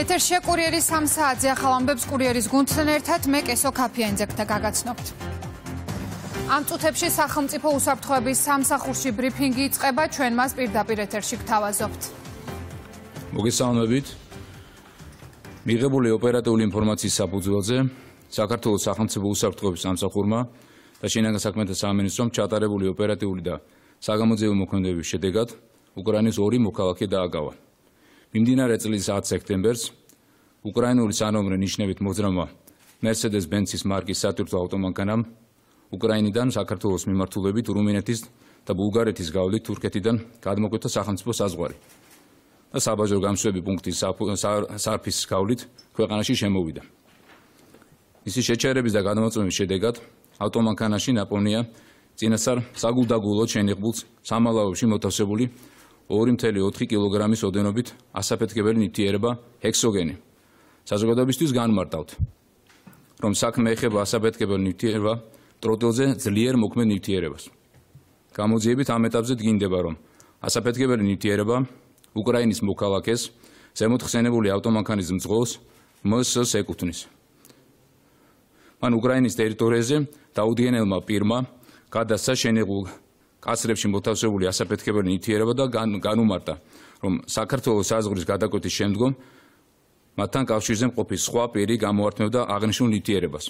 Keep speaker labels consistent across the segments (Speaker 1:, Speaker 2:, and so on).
Speaker 1: ეთერშია კურიერის 3 საათზე ახალ ამბებს კურიერის გუნდთან ერთად მე კესო ქაფიანძექთა გაგაცნობთ. ამ წუთებში სახელმწიფო უსაფრთხოების სამსახურში ბრიფინგი იწყება, ჩვენ მას პირდაპირ ეთერში გთავაზობთ.
Speaker 2: მოგესალმებით. მიღებული ოპერატიული ინფორმაციის საფუძველზე საქართველოს სახელმწიფო უსაფრთხოების სამსახურმა და შინაგან საქმეთა სამინისტრომ ჩატარებული ოპერატიული და საგამოძიებო მოქმედებების შედეგად უკრაინის 2 მოქალაქე დააგავა. მიმდინარე წლის 10 სექტემბერს უკრაინული სანომრე ნიშნებით მოძრავმა Mercedes-Benz-ის მარკის სატვირთო ავტომანქანამ უკრაინიდან საქართველოს მიმართულებით რუმინეთის და ბულგარეთის გავლით თურქეთიდან გადმოკვეთა სახელმწიფო საზღვარი და საბაჟო გამშვები პუნქტის სარფის გავლით ქვეყანაში შემოვიდა. მისი შეჩერების და გადმოწმების შედეგად ავტომანქანაში ნაპოვნია წინასწარ საგულდაგულოდ შენიღბულს სამალავებში მოთავსებული 2.4 კილოგრამის ოდენობით ასაფეთქებელი ნივთიერება ჰექსოგენი. საზოგადოებისთვის განმარტავთ, რომ საქმე ეხება ასაფეთქებელ ნივთიერება ტროტილზე ძლიერ მოქმედ ნივთიერებას. გამოძიებით ამ ეტაპზე დგინდება, რომ ასაფეთქებელი ნივთიერება უკრაინის მოქალაქეს ზემოთ ხსენებული ავტომანქანის მძღოლს MS-ს ეკუთვნის. მან უკრაინის ტერიტორიაზე დაუდგენელმა პირმა გადასცა შენიღბულ კაცრებში მოთავსებული ასაფეთქებელი ნივთიერება და განუმარტა, რომ საქართველოს საზღვრის გადაკვეთის შემდგომ მათთან კავშირზე მყოფი სხვა პირი გამოართმევდა აღნიშნულ ნივთიერებას.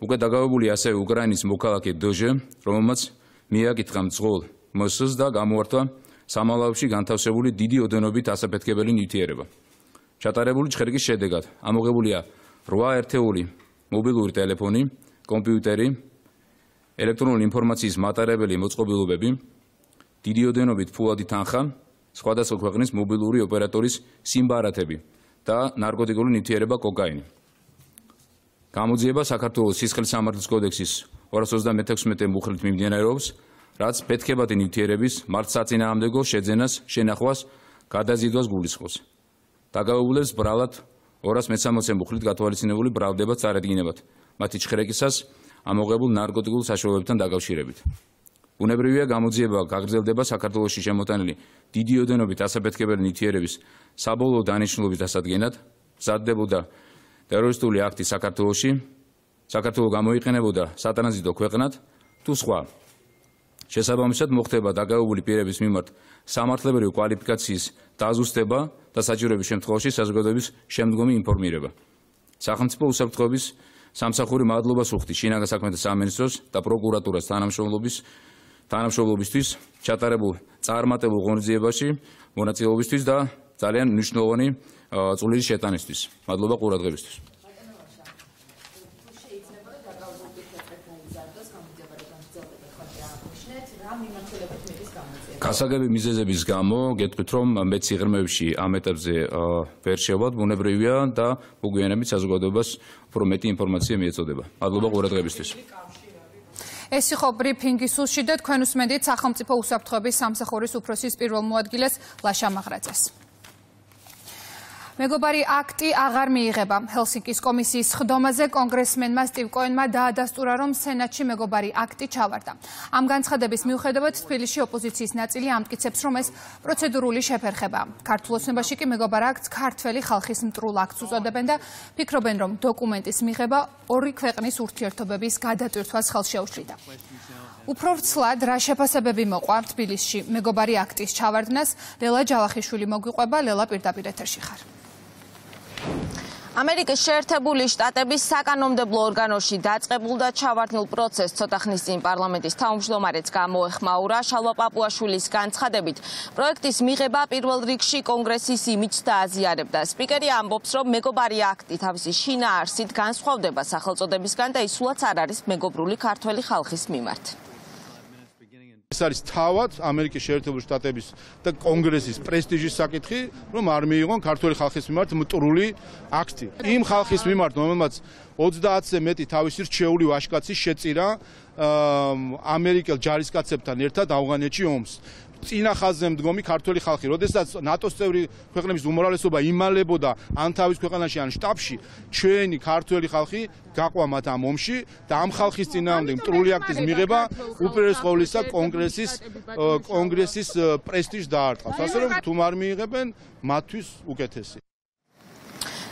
Speaker 2: უკვე დაგავებული ასევე უკრაინის მოქალაქე დჟ, რომელმაც მიაკითხა მძღოლ MS-ს და გამოართვა სამალავებში განთავსებული დიდი ოდენობით ასაფეთქებელი ნივთიერება. ჩატარებული ჭხერგის შედეგად ამოღებულია 8 ერთეული მობილური ტელეფონი, კომპიუტერი, ელექტრონული ინფორმაციის მატარებელი მოწყობილობები, დიდი ოდენობით ფულადი თანხა, სხვადასხვა ქვეყნის მობილური ოპერატორის სიმბარათები და ნარკოტიკული ნივთიერება კოკაინი. გამოძიება საქართველოს სისხლის სამართლის კოდექსის 226 მუხლით მიმდინარეობს, რაც ფეთქებადი ნივთიერების მართლსაწინააღმდეგო შეძენას, შენახვას, გადაზიდვას გულისხმობს. დაგავებულებს ბრალად 260 მუხლით გათვალისწინებული ბრალდება წარადგინებათ, მათი ჭხრეკისას ამოღებულ ნარკოტიკულ საშუალებებთან დაკავშირებით. ბუნებრივია გამოძიება გაგრძელდება საქართველოში შემოტანილი დიდი ოდენობით ასაფეთქებელი ნივთიერების საბოლოო დანიშნულების დასადგენად, მზადდებოდა ტერორისტული აქტი საქართველოში, საქართველო გამოიყენებოდა სატრანზიტო ქვეყნად თუ სხვა. შესაბამისად მოხდება დაკავებული პირების მიმართ სამართლებრივი კვალიფიკაციის დაზუსტება და საჭიროების შემთხვევაში საზოგადოების შემდგომი ინფორმირება. სახელმწიფო უსაფრთხოების სამსახური მადლობას უხდის შინაგან საქმეთა სამინისტროს და პროკურატურას თანამშრომლობისთვის ჩატარებულ წარმატებულ ღონისძიებაში მონაწილეობისთვის და ძალიან მნიშვნელოვანი წვლილი შეტანისთვის. მადლობა ყურადღებისთვის. გასაგები მიზეზების გამო გეტყვით, რომ მეც სიღრმეებში ამ ეტაპზე ვერ შევად, ბუნებრივია და მოგვიანებით საზოგადოებას უფრო მეტი ინფორმაცია მიეწოდება. მადლობა ყურადღებისთვის.
Speaker 1: ეს იყო ბრიფინგი სულში და თქვენ უსმენთ სახელმწიფო უსაფრთხოების სამსახურის უფროსის პირველ მოადგილეს ლაშა მაღრაძეს. მეგობარი აქტი აღარ მიიღება. ჰელსინკის კომისიის სხდომაზე კონგრესმენმა სტივ კოენმა დაადასტურა, რომ სენატში მეგობარი აქტი ჩავარდა. ამ განცხადების მიუხედავად თბილისში ოპოზიციის ნაწილი ამტკიცებს, რომ ეს პროცედურული შეფერხებაა. ქართულ ოცნებაში კი მეგობარ აქტს ქართველი ხალხის მტრულ აქტს უწოდებენ და ფიქრობენ, რომ დოკუმენტის მიღება ორი ქვეყნის ურთიერთობების გადატვირთვას ხელშეუშლიდა. უფრო ვრცლად რა შეფასებები მოყვა თბილისში მეგობარი აქტის ჩავარდნას, ლელა ჯალახიშვილი მოგვიყვება. ლელა, პირდაპირ ეთერში ხარ.
Speaker 3: ამერიკის შეერთებული შტატების საკანონმდებლო ორგანოში დაწყებულ და ჩავარდნილ პროცესს ცოტა ხნის წინ პარლამენტის თავმჯდომარეც გამოეხმაურა. შალვა პაპუაშვილის განცხადებით, პროექტის მიღება პირველ რიგში კონგრესის იმიჯს დააზიარებდა. სპიკერი ამბობს, რომ მეგობარი აქტი თავისი შინაარსით განსხვავდება სახელწოდებისგან და ისულაც არ არის მეგობრული ქართველი ხალხის მიმართ.
Speaker 4: ეს არის თავად ამერიკის შეერთებული შტატების და კონგრესის პრესტიჟის საკითხი, რომ არ მიიღონ ქართველი ხალხის მიმართ მტრული აქტი. იმ ხალხის მიმართ, რომელმაც 30-ზე მეტი თავისი რჩეული ვაჟკაცი შეწირა ამერიკელ ჯარისკაცებთან ერთად ავღანეთში ომს. წინა ხაზზე მდგომი ქართველი ხალხი, როდესაც ნატოს წევრი ქვეყნების უმრავლესობა იმალებოდა ან თავის ქვეყანაში ან შტაბში, ჩვენი ქართველი ხალხი გაყვა მათ ამ ომში და ამ ხალხის წინააღმდეგ მტრული აქტის მიღება უპირველეს ყოვლისა კონგრესის პრესტიჟს დაარტყავს. ასე რომ თუ არ მიიღებენ, მათთვის უკეთესი.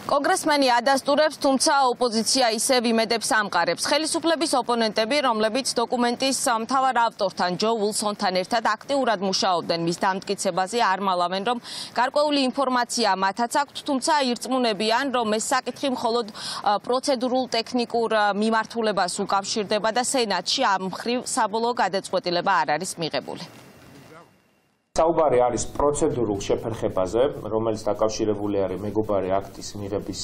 Speaker 3: კონგრესმენი ადასტურებს, თუმცა ოპოზიცია ისევ იმედებს ამყარებს. ხელისუფლების ოპონენტები, რომლებიც დოკუმენტის მთავარ ავტორთან ჯო უილსონთან ერთად აქტიურად მუშაობდნენ მის დამტკიცებაზე, არ მალავენ, რომ გარკვეული ინფორმაცია მათაც აქვთ, თუმცა ირწმუნებიან, რომ ეს საკითხი მხოლოდ პროცედურულ ტექნიკურ მიმართულებას უკავშირდება და სენატში ამ მხრივ საბოლოო გადაწყვეტილება არ არის მიღებული.
Speaker 5: საუბარი არის პროცედურულ შეფერხებაზე, რომელიც დაკავშირებული არის მეგობარი აქტის მიღების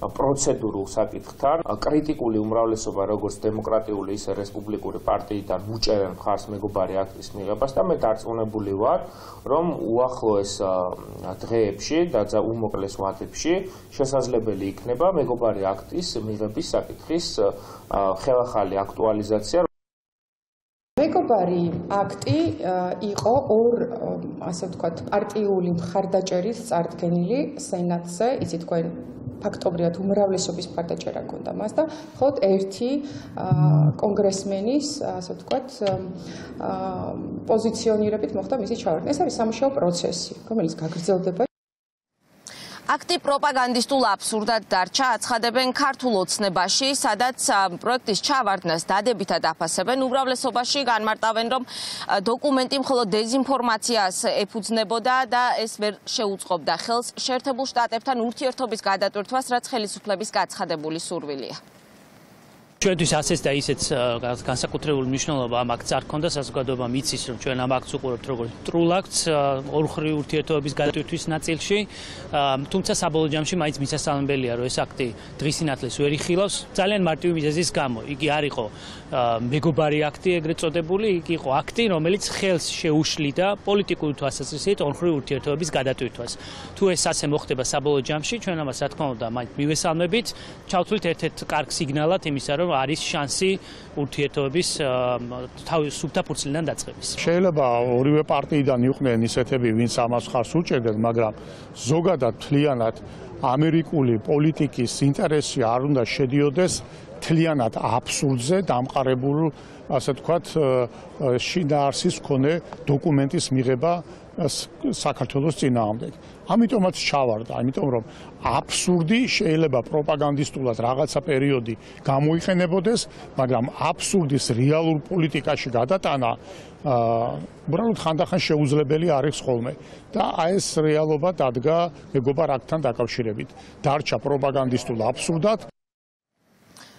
Speaker 5: პროცედურულ საკითხთან. კრიტიკული უმრავლესობა როგორც დემოკრატიული, ისე რესპუბლიკური პარტიიდან უჭერენ მხარს მეგობარი აქტის მიღებას და მე დარწმუნებული ვარ, რომ უახლოეს დღეებში და უმოკლეს ვადებში შესაძლებელი იქნება მეგობარი აქტის მიღების საკითხის ხელახალი აქტუალიზაცია.
Speaker 6: მეგობარი აქტი იყო ორ, ასე ვთქვათ, პარტიული მხარდაჭერით წარდგენილი სენატზე, იცით თქვენ ფაქტობრივად უმრავლესობის მხარდაჭერა ჰქონდა მას და მხოლოდ ერთი კონგრესმენის, ასე ვთქვათ, პოზიციონირებით მოხდა მისი ჩავარდნა. ეს არის სამუშაო პროცესი, რომელიც გაგრძელდება.
Speaker 3: აქტი პროპაგანდისტულ აბსურდად დარჩა, აცხადებენ ქართულ ოცნებაში, სადაც პროექტის ჩავარდნას დადებითად აფასებენ. უმრავლესობაში განმარტავენ, რომ დოკუმენტი მხოლოდ დეზინფორმაციას ეფუძნებოდა და ეს ვერ შეუწყობდა ხელს შეერთებულ შტატებთან ურთიერთობის გადატვირთვას, რაც ხელისუფლების გაცხადებული სურვილია.
Speaker 7: ჩვენთვის ასეც და ისეც განსაკუთრებული მნიშვნელობა ამ აქტს არ ჰქონდა, საზოგადოებამ იცის, რომ ჩვენ ამ აქტს უყურებთ როგორც მტრულ აქტს ორმხრივი ურთიერთობების გადატვირთვის ნაწილში, თუმცა საბოლოო ჯამში მაინც მისასალმებელია, რომ ეს აქტი დღის სინათლეს ვერ იხილავს, ძალიან მარტივი მიზეზის გამო. იგი არ იყო მეგობარი აქტი ეგრეთ წოდებული, იგი იყო აქტი, რომელიც ხელს შეუშლიდა პოლიტიკური თვალსაზრისით ორმხრივი ურთიერთობების გადატვირთვას. თუ ეს ასე მოხდება საბოლოო ჯამში, ჩვენ ამას რა თქმა უნდა მაინც მივესალმებით, ჩავთვლით ერთ-ერთ კარგ სიგნალად იმისა, რომ არის შანსი ურთიერთობების სუფთა ფურცლიდან დაწყების.
Speaker 8: შეიძლება ორივე პარტიიდან იყვნენ ისეთები, ვინც ამას ხარს უჭერდნენ, მაგრამ ზოგადად მთლიანად ამერიკული პოლიტიკის ინტერესი არ უნდა შედიოდეს მთლიანად აბსურდზე დამყარებულ, ასე ვთქვათ, შინაარსის მქონე დოკუმენტის მიღება საქართველოს წინააღმდეგ. ამიტომაც ჩავარდა, იმიტომ რომ აბსურდი შეიძლება პროპაგანდისტულად რაღაცა პერიოდი გამოიყენებოდეს, მაგრამ აბსურდის რეალურ პოლიტიკაში გადატანა უბრალოდ ხანდახან შეუძლებელი არის ხოლმე და ეს რეალობა დადგა მეგობარ აქტთან დაკავშირებით. დარჩა პროპაგანდისტულ აბსურდად.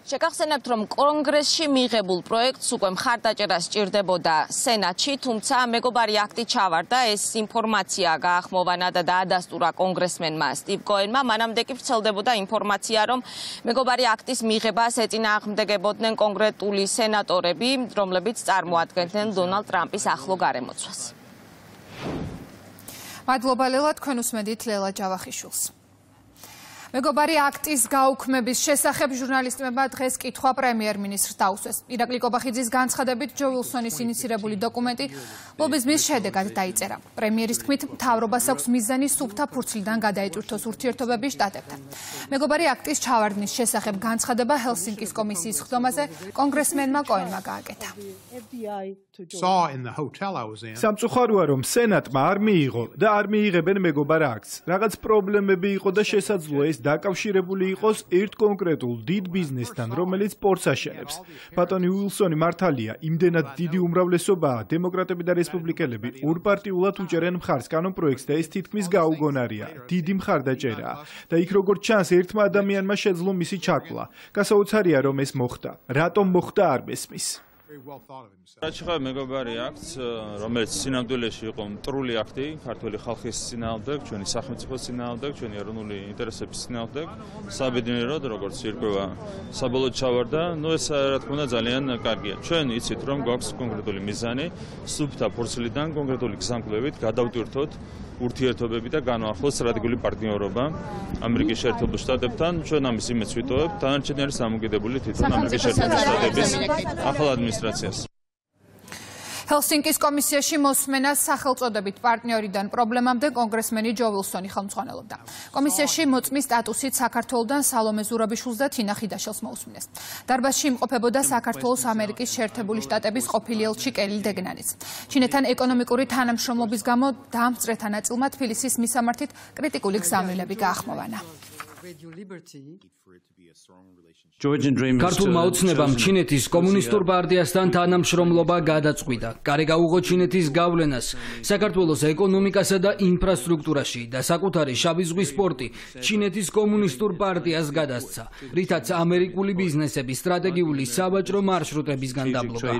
Speaker 3: შეგახსენებთ, რომ კონგრესში მიღებულ პროექტს უკვე მხარდაჭერა სჭირდებოდა სენატში, თუმცა მეგობარი აქტი ჩავარდა, ეს ინფორმაცია გაახმოვანა და დაადასტურა კონგრესმენმა სტივ კოენმა. მანამდე კი ვრცელდებოდა ინფორმაცია, რომ მეგობარი აქტის მიღებას ეწინააღმდეგებოდნენ კონკრეტული სენატორები, რომლებიც წარმოადგენდნენ დონალდ ტრამპის ახლო გარემოცვას.
Speaker 1: მადლობა ლელა, თქვენ უსმენთ ლელა ჯავახიშვილს. მეგობარი აქტის გაუქმების შესახებ ჟურნალისტებმა დღეს კითხვა პრემიერ-მინისტრს დაუსვეს. ირაკლი კობახიძის განცხადებით, ჯო უილსონის ინიცირებული დოკუმენტი ლობიზმის შედეგად დაიწერა. პრემიერის თქმით, მთავრობას აქვს მიზანი სუფთა ფურცლიდან გადაეტვირთოს ურთიერთობები შტატებთან. მეგობარი აქტის ჩავარდნის შესახებ განცხადება ჰელსინკის კომისიის ხდომაზე კონგრესმენმა კოენმა გააკეთა.
Speaker 9: სამწუხაროა, რომ სენატმა არ მიიღო და არ მიიღებენ მეგობარ აქტს. რაღაც პრობლემები იყო და შესაძლოა ეს დაკავშირებული იყოს ერთ კონკრეტულ დიდ ბიზნესთან, რომელიც სპორტს აშენებს. ბატონი უილსონი მართალია, იმდენად დიდი უმრავლესობაა, დემოკრატები და რესპუბლიკელები ორპარტიულად უჭერენ მხარს კანონპროექტს და ეს თითქმის გაუგონარია, დიდი მხარდაჭერაა. და იქ როგორც ჩანს, ერთმა ადამიანმა შეძლო მისი ჩაკლა. გასაოცარია, რომ ეს მოხდა. რატომ მოხდა არ მესმის.
Speaker 10: რაჩხა მეგობარი აქტს, რომელიც სინამდვილეში იყო მტრული აქტი, ქართული ხალხის წინააღმდეგ, ჩვენი სახელმწიფოს წინააღმდეგ, ჩვენი ეროვნული ინტერესების წინააღმდეგ, საბედნიეროდ, როგორც ირკვევა, საბოლოოდ ჩავარდა, ეს რა თქმა უნდა ძალიან კარგია. ჩვენ იცით, რომ გვაქვს კონკრეტული მიზანი, სუფთა ფურცლიდან კონკრეტული გზამკვლევით გადავტვირთოთ ურთიერთობები და განვაახლოს სტრატეგიული პარტნიორობა ამერიკის შეერთებულ შტატებთან. ჩვენ ამის იმედს ვიტოვებთ, დანარჩენი არის დამოკიდებული თვითონ ამერიკის შეერთებული შტატების ახალ ადმინისტრაციას.
Speaker 1: ჰელსინკის კომისიაში მოსმენას სახელწოდებით პარტნიორიდან პრობლემამდე კონგრესმენი ჯო ვილსონი ხელმძღვანელობდა. კომისიაში მოწმის სტატუსით საქართველოდან სალომე ზურაბიშვილს და თინა ხიდაშელს მოусმინეს. დარბაზში იმყოფებოდა საქართველოს ამერიკის შეერთებული შტატების ყოფილი ელჩი კერილ დეგნანიც. ჩინეთთან ეკონომიკური თანამშრომლობის გამო დაამსწრეთა ნაწილმა თბილისის მისამართით კრიტიკული გზავნილები გაახმოვანა.
Speaker 11: ქართულმა ოცნებამ ჩინეთის კომუნისტურ პარტიასთან თანამშრომლობა გადაწყვიტა. კარი გაუღო ჩინეთის გავლენას საქართველოს ეკონომიკასა და ინფრასტრუქტურაში და საკუთარი შავი ზღვის პორტი ჩინეთის კომუნისტურ პარტიას გადასცა, რითაც ამერიკული ბიზნესების სტრატეგიული სავაჭრო მარშრუტებისგან დაბლოკა.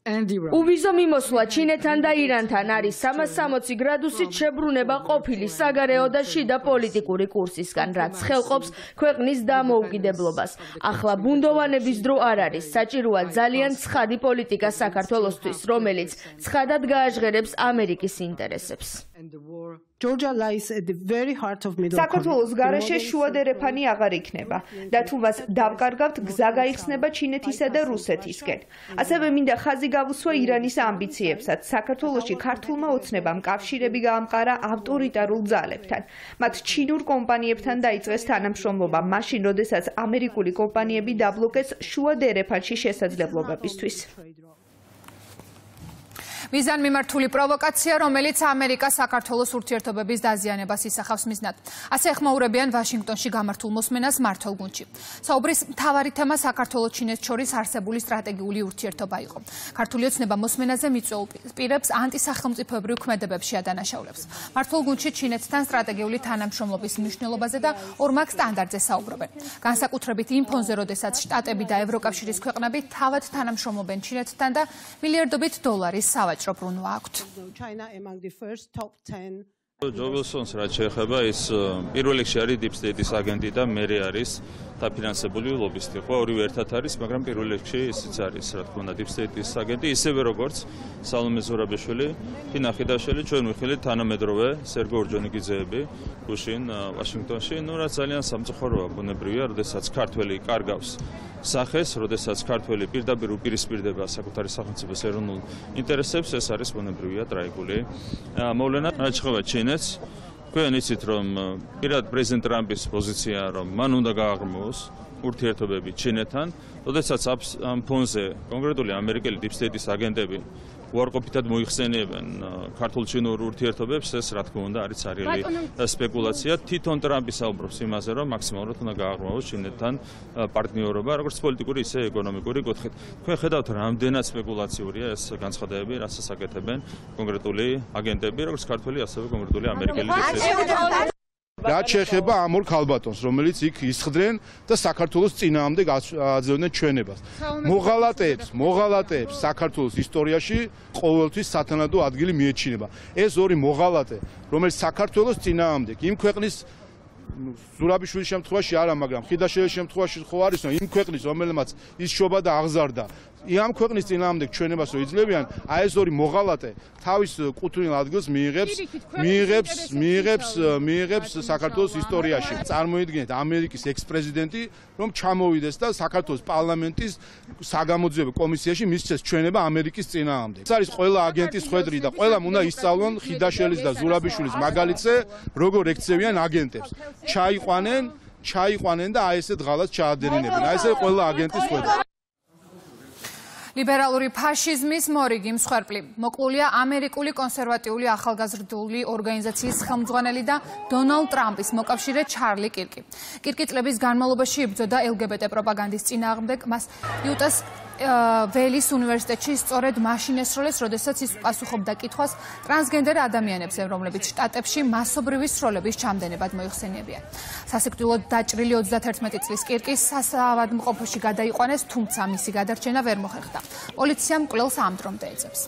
Speaker 12: უვიზო მიმოსვლა ჩინეთთან და ირანთან არის 360 გრადუსით შებრუნება ყოფილი საგარეო და შიდა პოლიტიკური კურსისგან, რაც ხელყოფს ქვეყნის დამოუკიდებლობას. ახლა ბუნდოვანების დრო არ არის, საჭიროა ძალიან ცხადი პოლიტიკა საქართველოსთვის, რომელიც ცხადად გააჟღერებს ამერიკის ინტერესებს.
Speaker 13: საქართველოს გარეშე შუადერეფანი აღარ იქნება და თუ მას დავკარგავთ, გზა გაიხსნება ჩინეთისა და რუსეთისკენ. ასევე მინდა ხაზი გავუსვა ირანის ამბიციებსაც. საქართველოში ქართულმა ოცნებამ კავშირები გაამყარა ავტორიტარულ ძალებთან. მათ ჩინურ კომპანიებთან დაიწყეს თანამშრომლობა, მაშინ, როდესაც ამერიკული კომპანიები დაბლოკეს შუადერეფანში შესაძლებლობებისთვის.
Speaker 1: მიზანმიმართული პროვოკაცია, რომელიც ამერიკას საქართველოს ურთიერთობების დაზიანებას ისახავს მიზნად. ასე ეხმაურებიან ვაშინგტონში გამართულ მოსმენას მმართველ გუნდში. საუბრის მთავარი თემა საქართველოს ჩინეთს შორის არსებული სტრატეგიული ურთიერთობა იყო. ქართული ოცნება მოსმენაზე მიწვეულ პირებს ანტისახელმწიფოებრივ ქმედებებს შეადანაშაულებს. მმართველ გუნდში ჩინეთთან სტრატეგიული თანამშრომლობის მნიშვნელობაზე და ორმაგ სტანდარტზე საუბრობენ. განსაკუთრებით იმ ფონზე, როდესაც შტატები და ევროკავშირის ქვეყნები თავად თანამშრომლობენ ჩინეთთან და მილიარდობით დოლარის სავაჭრო პრუნვა აქვთ.
Speaker 10: ჯო ვილსონს რაც შეეხება, ის პირველ რიგში არის დიპ სტეიტის აგენტი და მერე არის დაფინანსებული ლობისტი. ხო, ორივე ერთად არის, მაგრამ პირველ რიგში ისიც არის, რა თქმა უნდა, დიპ სტეიტის აგენტი, ისევე როგორც სალომე ზურაბიშვილი, თინა ხიდაშელი, ჩვენ ვიხილეთ თანამედროვე სერგო ორჯონიკიძეები გუშინ ვაშინგტონში, ну რაც ძალიან სამწუხაროა ბუნებრივია, როდესაც ქართველი კარგავს სახეს, როდესაც ქართველი პირდაპირ უპირისპირდება საკუთარი სახელმწიფოს ეროვნულ ინტერესებს, ეს არის ბუნებრივია ტრაგიკული მოვლენა. რაც შეეხება ჩინეთს, თქვენ იცით, რომ პირად პრეზიდენტ ტრამპის პოზიციაა, რომ მან უნდა გააღრმოს ურთიერთობები ჩინეთთან, როდესაც ამ ფონზე კონკრეტული ამერიკელი დიპ სტეიტის აგენტები უარყოფითად მოიხსენიებენ ქართულ-ჩინურ ურთიერთობებს, ეს რა თქმა უნდა არის არიელი სპეკულაცია. თვითონ ტრამპი საუბრობს იმაზე, რომ მაქსიმალურად უნდა გააღრმავოს ჩინეთთან პარტნიორობა, როგორც პოლიტიკური, ისე ეკონომიკური კუთხით. თქვენ ხედავთ, რამდენად სპეკულაციურია ეს განცხადებები, რასაც აკეთებენ კონკრეტული აგენტები, როგორც ქართველი, ასევე კონკრეტული ამერიკელი დიპლომატები.
Speaker 4: რაც შეეხება ამ ორ ქალბატონს, რომელიც იქ ისხდნენ და საქართველოს წინააღმდეგ აძლევდნენ ჩვენებას. მოღალატეებს საქართველოს ისტორიაში ყოველთვის სათანადო ადგილი მიეჩინება. ეს ორი მოღალატე, რომელიც საქართველოს წინააღმდეგ, იმ ქვეყნის ზურაბიშვილის შემთხვევაში არა, მაგრამ ხიდაშელის შემთხვევაში ხო არის, იმ ქვეყნის, რომელმაც ის შობა და აღზარდა, ამ ქვეყნის წინააღმდეგ ჩვენებას რო იძლევიან, აი ეს ორი მოღალატე თავის კუთვნილ ადგილს მიიღებს საქართველოს ისტორიაში. წარმოიდგინეთ ამერიკის ექს-პრეზიდენტი, რომ ჩამოვიდეს და საქართველოს პარლამენტის საგამოძიებო კომისიაში მისცეს ჩვენება ამერიკის წინააღმდეგ. ეს არის ყველა აგენტის ხვედრი და ყველამ უნდა ისწავლონ ხიდაშელის და ზურაბიშვილის მაგალითზე, როგორ ექცევიან აგენტებს. ჩაიყვანენ და აი ესე დღალას ჩაადერინებენ. აი ესე ყველა აგენტის ხვედრი.
Speaker 1: ლიბერალური ფაშიზმის მორიგი მსხვერპლი მოკლულია ამერიკული კონსერვატიული ახალგაზრდული ორგანიზაციის ხელმძღვანელი და დონალდ ტრამპის მოკავშირე ჩარლი კირკი. კირკი წლების განმავლობაში იბრძოდა LGBT პროპაგანდის წინააღმდეგ, მას იუტას ველის უნივერსიტეტში სწორედ მაშინ ესროლეს, როდესაც ის პასუხობდა კითხვას ტრანსგენდერ ადამიანებზე, რომლებიც შტატებში მასობრივი სროლების ჩამდენებად მოიხსენიებიან. სასიკვდილოდ დაჭრილი 31 წლის კირკი სასავადმყოფოში გადაიყვანეს, თუმცა მისი გადარჩენა ვერ მოხერხდა. პოლიციამ მკვლელს ამ დრომდე ეძებს.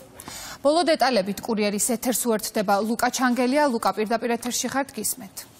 Speaker 1: ბოლო დეტალებით კურიერის ეთერს უერთდება ლუკა ჩანგელია. ლუკა, პირდაპირ ეთერში ხართ, გისმენთ.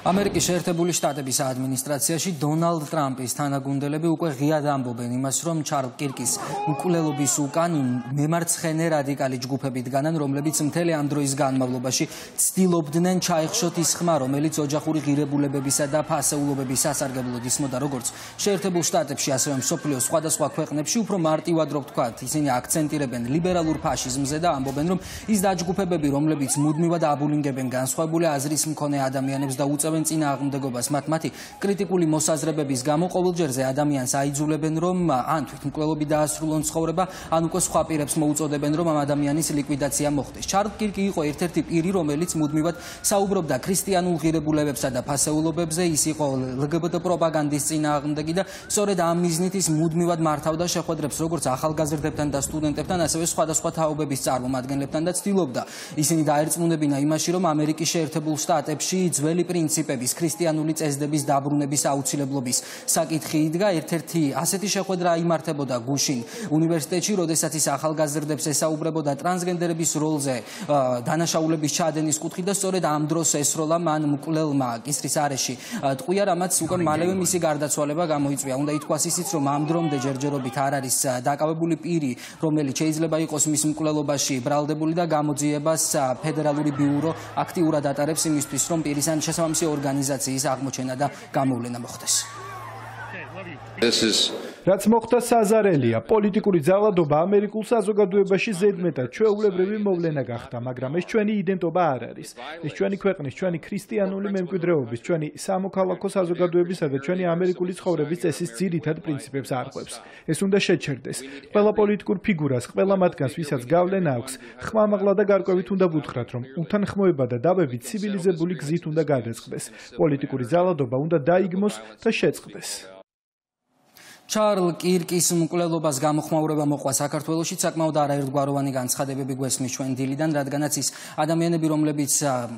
Speaker 11: ამერიკის შეერთებული შტატების ადმინისტრაციაში დონალდ ტრამპის თანაგუნდელები უკვე ღიად ამბობენ იმას, რომ ჩარლ კირკის მკვლელობის უკან მემარცხენე რადიკალი ჯგუფები დგანან, რომლებიც მთელი ამ დროის განმავლობაში ცდილობდნენ ჩაეხშოთ ის ხმა, რომელიც ოჯახური ღირებულებებისა და ფასეულობების სასარგებლოდ ისმოდა როგორც შეერთებულ შტატებში, ასევე მსოფლიოს სხვადასხვა ქვეყნებში. უფრო მარტივად რო ვთქვათ, ისინი აქცენტირებენ ლიბერალურ ფაშიზმზე და ამბობენ, რომ ის დაჯგუფებები, რომლებიც მუდმივად აბულინგებენ განსხვავებული აზრის მქონე ადამიანებს და უწევენ წინააღმდეგობას მათი კრიტიკული მოსაზრებების გამო ყოველჯერზე ადამიანს აიძულებენ, რომ ან თვითმკვლელობით დაასრულონ ცხოვრება, ან უკვე სხვა პირებს მოუწოდებენ, რომ ამ ადამიანის ლიკვიდაცია მოხდეს. ჩარლ კირკი იყო ერთ-ერთი პირი, რომელიც მუდმივად საუბრობდა ქრისტიანულ ღირებულებებსა და ფასეულობებზე, ის იყო LGBT პროპაგანდის წინააღმდეგი და სწორედ ამ მიზნით ის მუდმივად მართავდა შეხვედრებს როგორც ახალგაზრდებთან და სტუდენტებთან, ასევე სხვადასხვა თაობების წარმომადგენლებთან და ცდილობდა ისინი დაერწმუნებინა იმაში, რომ ამერიკის შეერთებულ შტატებში ძველი პრინციპების ქრისტიანული წესდების დაბრუნების აუცილებლობის საკითხი იდგა. ერთ-ერთი ასეთი შეხვედრა იმართებოდა გუშინ უნივერსიტეტში, როდესაც ის ახალგაზრდებს ესაუბრებოდა ტრანსგენდერების როლზე დანაშაულების ჩადენის კუთხით და სწორედ ამ დროს ესროლა მან მკვლელმა კისრის არეში ტყვია, რამაც უკვე მალევე მისი გარდაცვალება გამოიწვია. უნდა ითქვას ისიც, რომ ამ დრომდე ჯერჯერობით არ არის დაკავებული პირი, რომელიც შეიძლება იყოს მის მკვლელობაში ბრალდებული და გამოძიებას ფედერალური ბიურო აქტიურად ატარებს იმისთვის, რომ პირის ან შესაბამისი ორგანიზაციის აღმოჩენა და გამოვლენა მოხდეს.
Speaker 9: რაც მოხდა საზარელია, პოლიტიკური ძალადობა ამერიკულ საზოგადოებაში ზედმეტად ჩვეულებრივი მოვლენა გახდა, მაგრამ ეს ჩვენი იდენტობა არ არის. ეს ჩვენი ქვეყნის, ჩვენი ქრისტიანული მემკვიდრეობის, ჩვენი სამოქალაქო საზოგადოებისა და ჩვენი ამერიკული ცხოვრების წესის ძირითად პრინციპებს არღვევს. ეს უნდა შეჩერდეს. ყველა პოლიტიკურ ფიგურას, ყველა მათგანს, ვისაც გავლენა აქვს, ხმამაღლა და გარკვევით უნდა ვუთხრათ, რომ უთანხმოება და დაბები ცივილიზებული გზით უნდა გადაწყდეს. პოლიტიკური ძალადობა უნდა დაიგმოს და შეწყდეს. ჩარლ კირკის მკვლელობას გამოხმაურება მოყვა საქართველოში, საკმაოდ არაერთგვაროვანი განცხადებები გვესმის ჩვენ დილიდან, რადგანაც ის ადამიანები, რომლებიც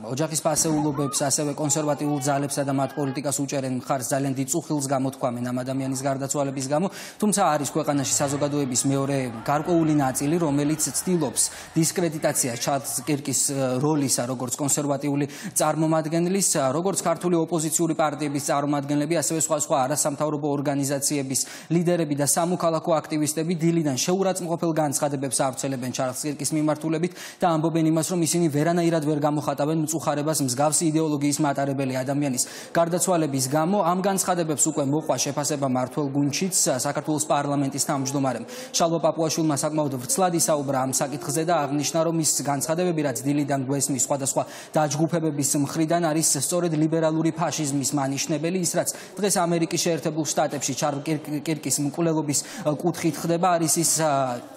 Speaker 9: ოჯახის ფასეულობებს, ასევე კონსერვატიულ ძალებსა და მათ პოლიტიკას უჭერენ მხარს, ძალიან დიდ წუხილს გამოთქვამენ ამ ადამიანის გარდაცვალების გამო, თუმცა არის ქვეყანაში საზოგადოების მეორე გარკვეული ნაწილი, რომელიც ცდილობს დისკრედიტაციას ჩარლ კირკის როლისა, როგორც კონსერვატიული წარმომადგენლის, როგორც ქართული ოპოზიციური პარტიების წარმომადგენლები, ასევე სხვა არასამთავრობო ორგანიზაციების ლიდერები და სამოქალაქო აქტივისტები დილიდან შეურაცხმყოფელ განცხადებებს ავრცელებენ ჩარლ კირკის მიმართულებით და ამბობენ იმას, რომ ისინი ვერანაირად ვერ გამოხატავენ მწუხარებას მსგავსი იდეოლოგიის მატარებელი ადამიანის გარდაცვალების გამო. ამ განცხადებებს უკვე მოყვა შეფასება მმართველ გუნდშიც, საქართველოს პარლამენტის თავმჯდომარემ შალვა პაპუაშვილმა საკმაოდ ვრცლად ისაუბრა ამ საკითხზე და აღნიშნა, რომ ის განცხადებები, რაც დილიდან გვესმის სხვადასხვა დაჯგუფებების მხრიდან, არის სწორედ ლიბერალური ფაშიზმის მანიშნებელი. ის, რაც დღეს ამერიკის შეერთებულ შტატებში ჩარლ კირკის მკვლელობის კუთხით ხდება, არის ის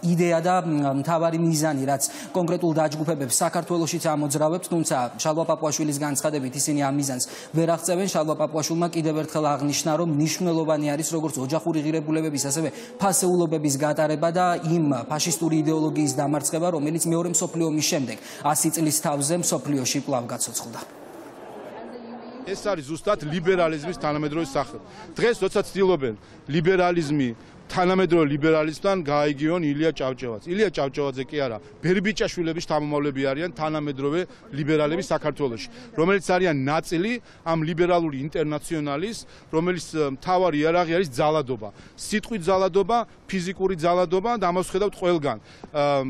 Speaker 9: იდეა და მთავარი მიზანი, რაც კონკრეტულ დაჯგუფებებს საქართველოშიც ამოძრავებს, თუმცა შალვა პაპუაშვილის განცხადებით ისინი ამ მიზანს ვერ აღწევენ. შალვა პაპუაშვილმა კიდევ ერთხელ აღნიშნა, რომ მნიშვნელოვანი არის როგორც ოჯახური ღირებულებების, ასევე ფასეულობების გატარება და იმ ფაშისტური იდეოლოგიის დამარცხება, რომელიც მეორე მსოფლიო ომის შემდეგ 100 წლის თავზე მსოფლიოში კვლავ გაცოცხლდა.
Speaker 4: ეს არის ზუსტად ლიბერალიზმის თანამედროვე სახე. დღეს როცა ცდილობენ ლიბერალიზმი თანამედროვე ლიბერალიზმთან გააიგივონ ილია ჭავჭავაძე. ილია ჭავჭავაძე კი არა, ბერბიჭაშვილების შთამომავლები არიან თანამედროვე ლიბერალები საქართველოში, რომელიც არიან ნაწილი ამ ლიბერალური ინტერნაციონალის, რომელიც მთავარი იარაღი არის ძალადობა. სიტყვით ძალადობა, ფიზიკური ძალადობა და ამას ხედავთ ყველგან.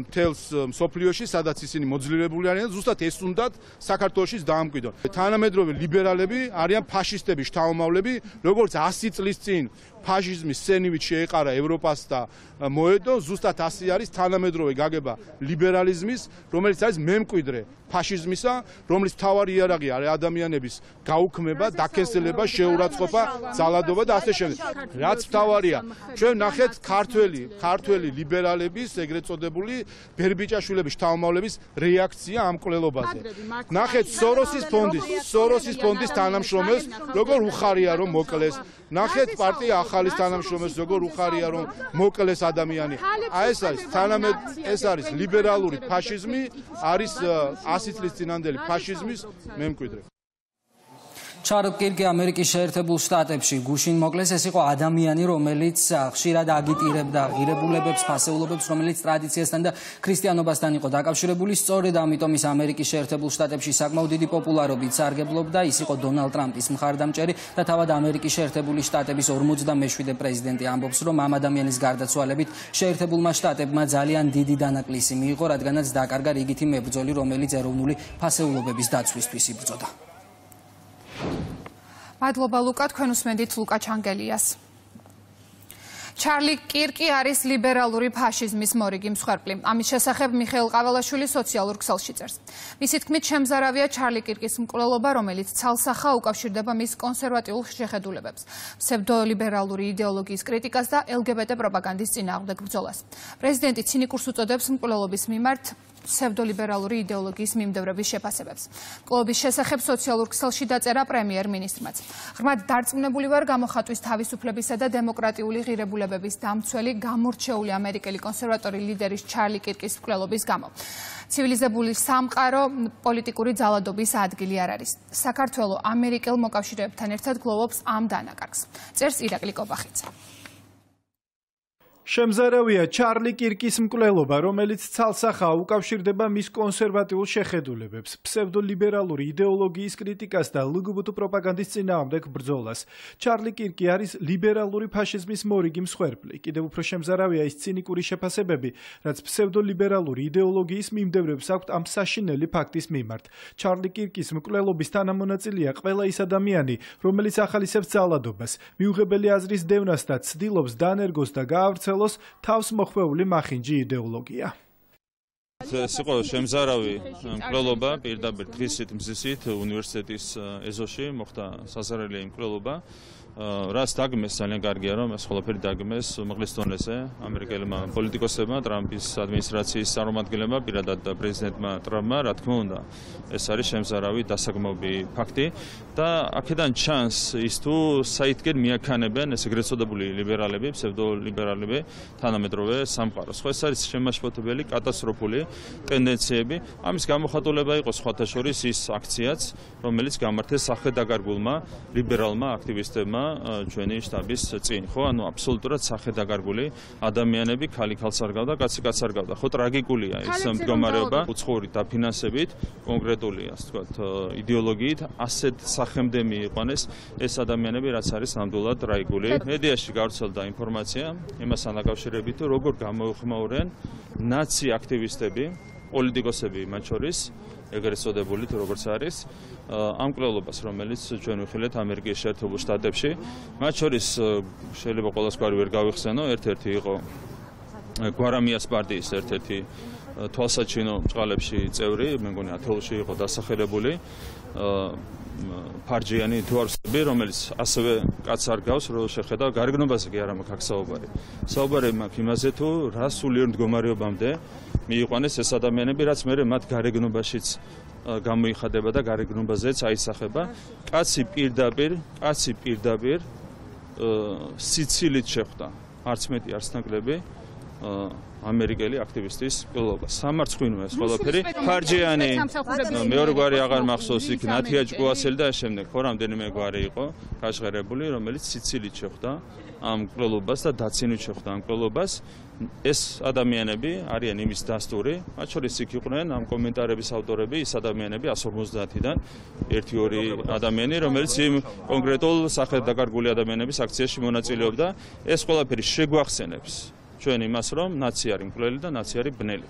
Speaker 4: მთელს მსოფლიოში, სადაც ისინი მოძლიერებული არიან, ზუსტად ეს უნდათ საქართველოშიც დაამკვიდრონ. თანამედროვე ლიბერალები არიან ფაშისტების შთამომავლები, როგორც 100 წლის წინ ფაშიზმის სენივით შეეყარა ევროპას და მოედო, ზუსტად ასე არის თანამედროვე გაგება ლიბერალიზმის, რომელიც არის მემკვიდრე ფაშიზმისა, რომლის მთავარი იარაღი არის ადამიანების გაუქმება, დაკენსელება, შეურაცხყოფა, ძალადობა და ასე შემდეგ. რაც მთავარია, ჩვენ ნახეთ ქართველი ლიბერალების, ეგრეთ წოდებული ბერბიჭაშვილების შთამომავლების რეაქცია ამ მკვლელობაზე. ნახეთ სოროსის ფონდის თანამშრომელს, როგორ უხარია რომ მოკლეს. ნახეთ პარტია ახალის თანამშრომელს, როგორ უხარია რომ მოკლეს ადამიანი. ეს არის ლიბერალური ფაშიზმი, არის 100 წლის წინანდელი ფაშიზმის მემკვიდრე.
Speaker 11: ჩარლზ კირკი ამერიკის შეერთებულ შტატებში გუშინ მოკლეს. ეს იყო ადამიანი, რომელიც ხშირად აგიტირებდა ღირებულებებს, ფასეულობებს, რომელიც ტრადიციასთან და ქრისტიანობასთან იყო დაკავშირებული. სწორედ ამიტომ ის ამერიკის შეერთებულ შტატებში საკმაოდ დიდი პოპულარობით სარგებლობდა. ის იყო დონალდ ტრამპის მხარდამჭერი და თავად ამერიკის შეერთებული შტატების 47 პრეზიდენტი ამბობს, რომ ამ ადამიანის გარდაცვალებით შეერთებულმა შტატებმა ძალიან დიდი დანაკლისი მიიღო, რადგანაც დაკარგა რიგითი მებრძოლი, რომელიც ეროვნული ფასეულობების დაცვისთვის იბრძოდა.
Speaker 1: მადლობა ლუკა, თქვენ უსმენთ ლუკა ჩანგელიას. ჩარლი კირკი არის ლიბერალური ფაშიზმის მორიგი მსხვერპლი. ამის შესახებ მიხეილ ყაველაშვილი სოციალურ ქსელში წერს. მისი თქმით, შემზარავია ჩარლი კირკის მკვლელობა, რომელიც ცალსახა უკავშირდება მის კონსერვატიულ შეხედულებებს, ფსევდოლიბერალური იდეოლოგიის კრიტიკას და LGBT პროპაგანდის წინააღმდეგ ბრძოლას. პრეზიდენტი ცინიკურს უწოდებს მკვლელობის მიმართ ფსევდოლიბერალური იდეოლოგიის მიმდევრების შეფასებებს. მკვლელობის შესახებ სოციალურ ქსელში დაწერა პრემიერ-მინისტრმაც. ღრმად დარწმუნებული ვარ გამოხატვის თავისუფლებისა და დემოკრატიული ღირებულებების დამცველი გამორჩეული ამერიკელი კონსერვატორი ლიდერის ჩარლი კირკის მკვლელობის გამო. ცივილიზებული სამყარო პოლიტიკური ძალადობის ადგილი არ არის. საქართველო ამერიკელ მოკავშირეებთან ერთად გლოვობს ამ დანაკარგს. წერს ირაკლი კობახიძე.
Speaker 9: შემზარავია ჩარლი კირკის მკვლელობა, რომელიც ცალსახა უკავშირდება მის კონსერვატიულ შეხედულებებს, ფსევდოლიბერალური იდეოლოგიის კრიტიკას და LGBT პროპაგანდის წინააღმდეგ ბრძოლას. ჩარლი კირკი არის ლიბერალური ფაშიზმის მორიგი მსხვერპლი. კიდევ უფრო შემზარავია ის ცინიკური შეფასებები, რაც ფსევდოლიბერალური იდეოლოგიის მიმდევრებს აქვთ ამ საშინელი ფაქტის მიმართ. ჩარლი კირკის მკვლელობის თანამონაწილეა ყველა ის ადამიანი, რომელიც ახალისებს ძალადობას, მიუღებელი აზრის დევნას და ცდილობს დაანერგოს და გაავრცელოს თავს მოხვეული მახინჯი იდეოლოგია.
Speaker 10: ეს იყო შემზარავი მკვლელობა, პირდაპირ დღისით მზისით უნივერსიტეტის ეზოში მოხდა საზარელი მკვლელობა. რაც დაგმეს ძალიან კარგია, რომ ეს ყველაფერი დაგმეს უმაღლეს დონეზე ამერიკელმა პოლიტიკოსებმა, ტრამპის ადმინისტრაციის წარმომადგენლებმა, პირადად პრეზიდენტმა ტრამპმა, რა თქმა უნდა, ეს არის შემზარავი დასაგმობი ფაქტი და აქედან ჩანს ის თუ საითგენ მიაქანებენ ეს ეგრეთ წოდებული ლიბერალები, ფსევდოლიბერალები თანამედროვე სამყაროს. ხო, ეს არის შემაშფოთებელი, კატასტროფული ტენდენციები. ამის გამოხატულება იყო სხვათა შორის ის აქციაც, რომელიც გამართეს სახელდაკარგულმა ლიბერალმა აქტივისტებმა ჩვენი შტაბის წინ, ხო, ანუ აბსოლუტურად სახელდაკარგული ადამიანები, ქალი ქალს არ გავდა, კაცი კაცს არ გავდა. ხო, ტრაგიკულია ეს მდგომარეობა, უცხოური დაფინანსებით, კონკრეტული, ასე ვთქვათ, იდეოლოგიით, ასეთ სახემდე მიიყვანეს ეს ადამიანები, რაც არის ნამდვილად ტრაგიკული. მედიაში გავრცელდა ინფორმაცია იმასთან დაკავშირებით, როგორ გამოიხმაურენ ნაცი აქტივისტები, პოლიტიკოსები მათ შორის, ეგრეთ წოდებული თუ როგორც არის, ამ მკვლელობას, რომელიც ჩვენ ვიხილეთ ამერიკის შეერთებულ შტატებში, მათ შორის შეიძლება ყოველას გვარი ვერ გავიხსენო, ერთ-ერთი იყო გვარამიას პარტიის ერთ-ერთი თვალსაჩინო ბრწყალებში წევრი, მე მგონი ათეულში იყო დასახელებული, ფარჯიანი თუ არ ვსწრები, რომელიც ასევე კაც არ გავს, რომ შეხედა გარეგნობაზე კი არა მაქვს აქ საუბარი. საუბარი მაქვს იმაზე თუ რა სულიერ მდგომარეობამდე მიიყვანეს ეს ადამიანები, რაც მე მათ გარეგნობაშიც გამოიხადება და გარეგნობაზეც აისახება. კაცი პირდაპირ სიცილით შეხვდა, არც მეტი არც ნაკლები ამერიკელი აქტივისტის მკვლელობას. სამარცხვინოა ეს ყველაფერი. ფარჯიანი, მეორე გვარი აღარ მახსოვს, იქ ნათია ჭკუასელი და შემდეგ ხო რამდენიმე გვარი იყო გაჟღერებული, რომელიც სიცილით შეხვდა ამ მკვლელობას და დაცინვით შეხვდა ამ მკვლელობას. ეს ადამიანები არიან იმის დასტური, მათ შორის იქ იყვნენ ამ კომენტარების ავტორები, ის ადამიანები 150-დან 1-2 ადამიანი, რომელიც იმ კონკრეტულ სახელდაკარგული ადამიანების აქციაში მონაწილეობდა. ეს ყველაფერი შეგვახსენებს ჩვენ იმას, რომ ნაცი არის მკვლელი და ნაცი არის ბნელი.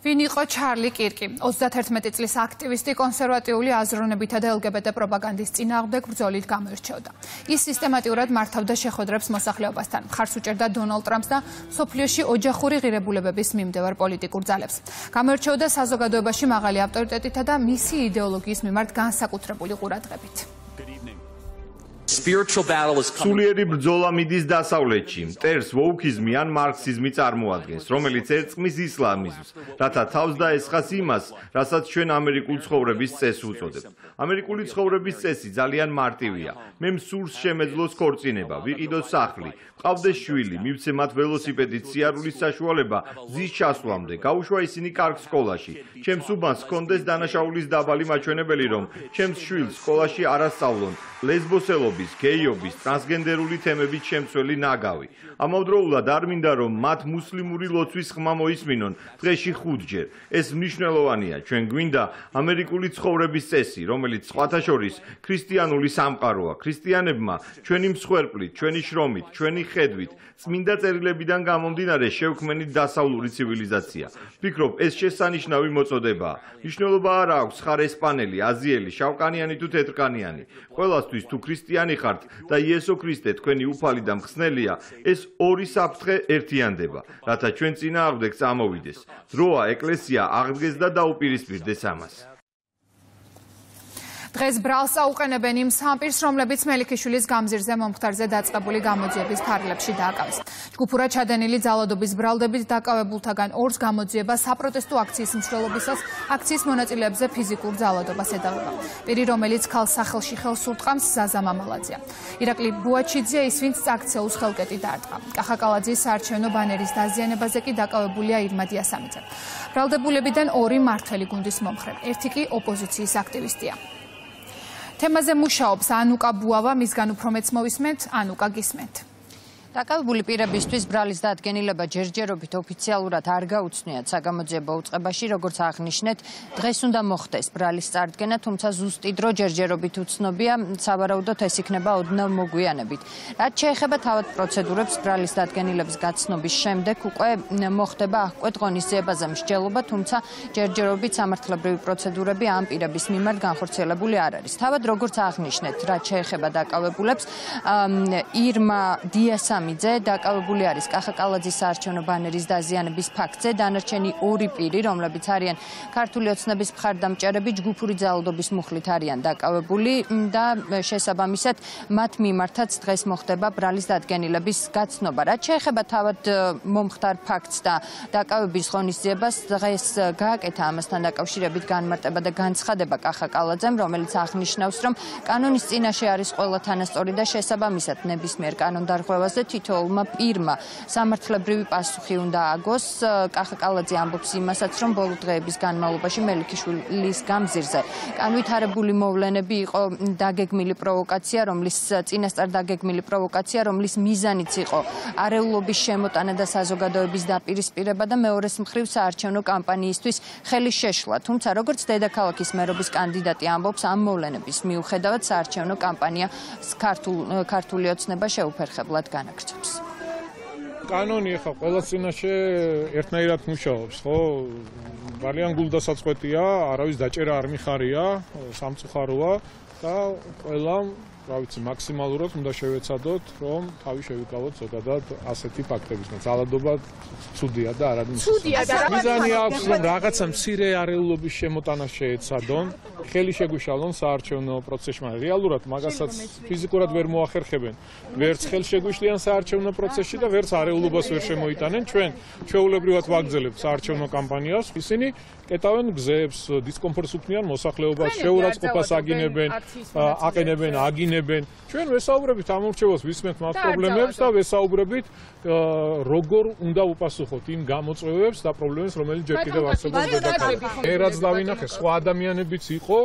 Speaker 1: ვინ იყო ჩარლი კირკი? 31 წლის აქტივისტი კონსერვატიული აზროვნებითა და LGBT პროპაგანდის წინააღმდეგ ბრძოლით გამოირჩეოდა. ის სისტემატურად მართავდა შეხვედრებს მოსახლეობასთან, მხარს უჭერდა დონალდ ტრამპს და მსოფლიოში ოჯახური ღირებულებების მიმდევარ პოლიტიკურ ძალებს. გამოირჩეოდა საზოგადოებაში მაღალი ავტორიტეტითა და მისი იდეოლოგიის მიმართ განსაკუთრებული ყურადღებით.
Speaker 14: სულიერი ბრძოლა მიდის დასავლეთში. მტერს ვოუქიზმი ან მარქსიზმი წარმოადგენს, რომელიც ერწყმის ისლამიზმს, რათა თავს დაესხას იმას, რასაც ჩვენ ამერიკულ ცხოვრების წესს ვუწოდებთ. ამერიკული ცხოვრების წესი ძალიან მარტივია. მე მსურს შემეძლოს ქორწინება, ვიყიდოს სახლი, მყავდეს შვილი, მივცე მათ ველოსიპედით სიარულის საშუალება გზის ჩასვლამდე, გაუშვა ისინი კარგ სკოლაში. ჩემს უბანს ჰქონდეს დანაშაულის დაბალი მაჩვენებელი, რომ ჩემს შვილს სკოლაში არ ასწავლონ ლესბოსელობის, გეიობის, ტრანსგენდერული თემებით შემცველი ნაგავი. ამავდროულად არ მინდა რომ მათ მუსლიმური ლოცვის ხმა მოისმინონ დღეში 5-ჯერ. ეს მნიშვნელოვანია. ჩვენ გვინდა ამერიკული ცხოვრების წესი, რომელიც სხვათა შორის ქრისტიანული სამყაროა. ქრისტიანებმა ჩვენი მსხვერპლით, ჩვენი შრომით, ჩვენი ხედვით, წმინდა წერილებიდან გამომდინარე შევქმნით დასავლური ცივილიზაცია. ვფიქრობ, ეს შესანიშნავი მოწოდებაა. მნიშვნელობა არ აქვს ხარ ესპანელი, აზიელი, შავკანიანი თუ თეთრკანიანი. ყველასთვის თუ ქრისტიანი ხართ და იესო ქრისტე თქვენი უფალი და მხსნელია, ეს ორი საფრთხე ერთიანდება, რათა ჩვენ წინააღმდეგ წამოვიდეს. დროა ეკლესია აღდგეს და დაუპირისპირდეს ამას.
Speaker 1: დღეს ბრალს აუყენებენ იმ სამპირს, რომლებიც მელიქიშვილის გამზირზე მომხდარზე დაწყებული გამოძიების ფარგლებში დააკავეს. ჯგუფურად ჩადენილი ძალადობის ბრალდებით დაკავებულთაგან ორს გამოძიება საპროტესტო აქციის მსვლელობისას აქციის მონაწილეებზე ფიზიკურ ძალადობას ედავება. პირი, რომელიც ქალს სახელში ხელს ურტყამს, ზაზა მამალაძეა. ირაკლი ბუაჩიძე ის, ვინც აქციელს ხელკეტი დაარტყა. კახაკალაძის საარჩევნო ბანერის დაზიანებაზე კი დაკავებულია ირმა დიასამიძე. ბრალდებულებიდან ორი მართველი გუნდის მომხრე, ერთი კი ოპოზიციის აქტივისტია. თემაზე მუშაობს ანუკა ბუავა, მისგან უფრო მეც მოვისმენთ, ანუკა გისმენთ.
Speaker 15: დაკავებული პირებისთვის ბრალის დადგენილება ჯერჯერობით ოფიციალურად არ გაუცნიათ საგამოძიებო უწყებაში, როგორც აღნიშნეთ, დღეს უნდა მოხდეს ბრალის წარდგენა, თუმცა ზუსტი დრო ჯერჯერობით უცნობია, სავარაუდოდ ეს იქნება ოდნავ მოგვიანებით. რაც შეეხება თავად პროცედურებს, ბრალის დადგენილების გაცნობის შემდეგ უკვე მოხდება აღკვეთ ღონისძიებაზე მსჯელობა, თუმცა ჯერჯერობით სამართლებრივი პროცედურები ამ პირების მიმართ განხორციელებული არ არის. თავად როგორც აღნიშნეთ, რაც შეეხება დაკავებულებს, ირმა დიასამიძე დაკავებული არის კახაკალაძის საარჩევნო ბანერის დაზიანების ფაქტზე, დანარჩენი ორი პირი, რომლებიც არიან ქართული ოცნების მხარდამჭერები, ჯგუფური ძალადობის მუხლით არიან დაკავებული და შესაბამისად მათ მიმართაც დღეს მოხდება ბრალის დადგენილების გაცნობა. რაც შეეხება თავად მომხდარ ფაქტს და დაკავების ღონისძიებას, დღეს გააკეთა ამასთან დაკავშირებით განმარტება და განცხადება კახაკალაძემ, რომელიც აღნიშნავს, რომ კანონის წინაშე არის ყველა თანასწორი და შესაბამისად ნებისმიერ კანონდარღვევაზე თითოეულმა პირმა სამართლებრივი პასუხი უნდა ააგოს. კახაკალაძე ამბობს იმასაც, რომ ბოლო დღეების განმავლობაში მელიქიშვილის გამზირზე განვითარებული მოვლენები იყო დაგეგმილი პროვოკაცია, რომლის მიზანიც იყო არეულობის შემოტანა და საზოგადოების დაპირისპირება და მეორეს მხრივ საარჩევნო კამპანიისთვის ხელის შეშლა. თუმცა, როგორც დედაქალაქის მერობის კანდიდატი ამბობს, ამ მოვლენების მიუხედავად საარჩევნო კამპანია ქართული ოცნება შეუფერხებლად განაგრძობს.
Speaker 16: კანონი ახლა ყველა წინაშე ერთნაირად მუშაობს, ხო? ძალიან გულდასაწყვეტია, არავის დაჭერა არ მიხარია, სამწუხაროა და ყველამ რა ვიცი, მაქსიმალურად უნდა შევეცადოთ, რომ თავი შევიკავოთ ზოგადად ასეთი ფაქტებისგან. ძალადობა ცუდია და არადმისცემია. მიზანი აქვს, რომ რაღაცა მცირე არეულობის შემოტანა შეეცადონ, ხელი შეგვიშალონ საარჩევნო პროცესში. რეალურად მაგასაც ფიზიკურად ვერ მოახერხებენ. ვერც ხელშეგვიშლიან საარჩევნო პროცესში და ვერც არეულობას ვერ შემოიტანენ. ჩვენ ჩვეულებრივად ვაგრძელებთ საარჩევნო კამპანიას. ისინი კეტავენ გზებს, დისკომფორტს უქმნიან მოსახლეობას, შეურაცხყოფას აგინებენ, აგინებენ. ჩვენ ვესაუბრებით ამ ურჩევლს, ვისმენთ მათ პრობლემებს და ვესაუბრებით როგორ უნდა უპასუხოთ იმ გამოწვევებს და პრობლემებს, რომელიც ჯერ კიდევ არსებობს დედაქალაქში. მე რაც დავინახე, სხვა ადამიანებიც იყო,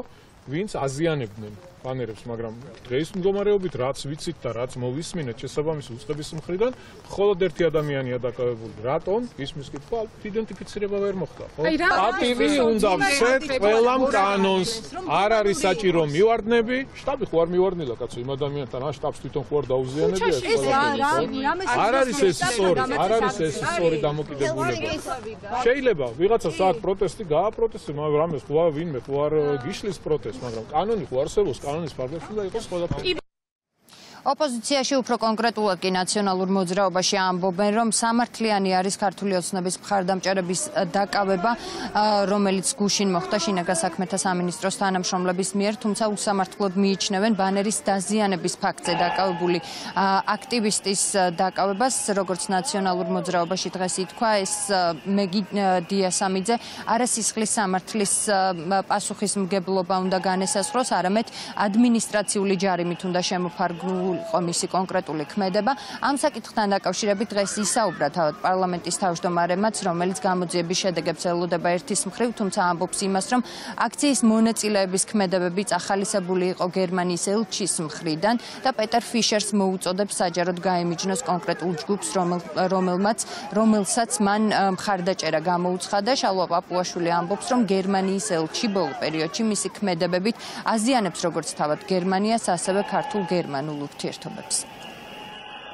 Speaker 16: ვინც აზიანებდნენ ბანერებს, მაგრამ დღეის მდგომარეობით რაც ვიცით და რაც მოვისმინეთ შესაბამისი უწყების მხრიდან, მხოლოდ ერთი ადამიანია დაკავებული. რატომ? ისმის კითხვა იდენტიფიცირება ვერ მოხდა, ხო? პატივი უნდა ვცეთ ყველამ კანონს. არ არის საჭირო მივარდნები, შტაბი ხო არ მივარდნილა კაცო იმ ადამიანთან, შტაბს თვითონ ხო არ დაუზიანებია ეს ყველაფერი. არ არის ეს სწორი დამოკიდებულება. შეიძლება ვიღაცას აქვს პროტესტი, გააპროტესტებს, მაგრამ რამეს ხო ვინმე ხო არ გიშლის პროტესტს, მაგრამ კანონი ხო არსებობს. კანონის ფარგლებში უნდა იყოს ყველაფერი.
Speaker 15: ოპოზიციაში უფრო კონკრეტულად კი ნაციონალურ მოძრაობაში ამბობენ, რომ სამართლიანი არის ქართული ოცნების მხარდამჭერების დაკავება, რომელიც გუშინ მოხდა შინაგან საქმეთა სამინისტროს თანამშრომლების მიერ, თუმცა უსამართლოდ მიიჩნევენ ბანერის დაზიანების ფაქტზე დაკავებული აქტივისტის დაკავებას, როგორც ნაციონალურ მოძრაობაში დღეს ითქვა, ეს მეგი დიასამიძე არასისხლის სამართლის პასუხისმგებლობა უნდა განესაზღვროს, არამედ ადმინისტრაციული ჯარიმით უნდა შემოფარგლულიყო მისი კონკრეტული ქმედება. ამ საკითხთან დაკავშირებით დღეს ისაუბრა თავად პარლამენტის თავმჯდომარემაც, რომელიც გამოძიების შედეგებს ელოდება ერთის მხრივ, თუმცა ამბობს იმას, რომ აქციის მონაწილეების ქმედებები წახალისებული იყო გერმანიის ელჩის მხრიდან და პეტერ ფიშერს მოუწოდებს საჯაროდ გაემიჯნოს კონკრეტულ ჯგუფს, რომელსაც მან მხარდაჭერა გამოუცხადა. შალვა პაპუაშვილი ამბობს, რომ გერმანიის ელჩი ბოლო პერიოდში მისი ქმედებებით აზიანებს როგორც თავად გერმანიას, ასევე ქართულ-გერმანულ ურთიერთობებს.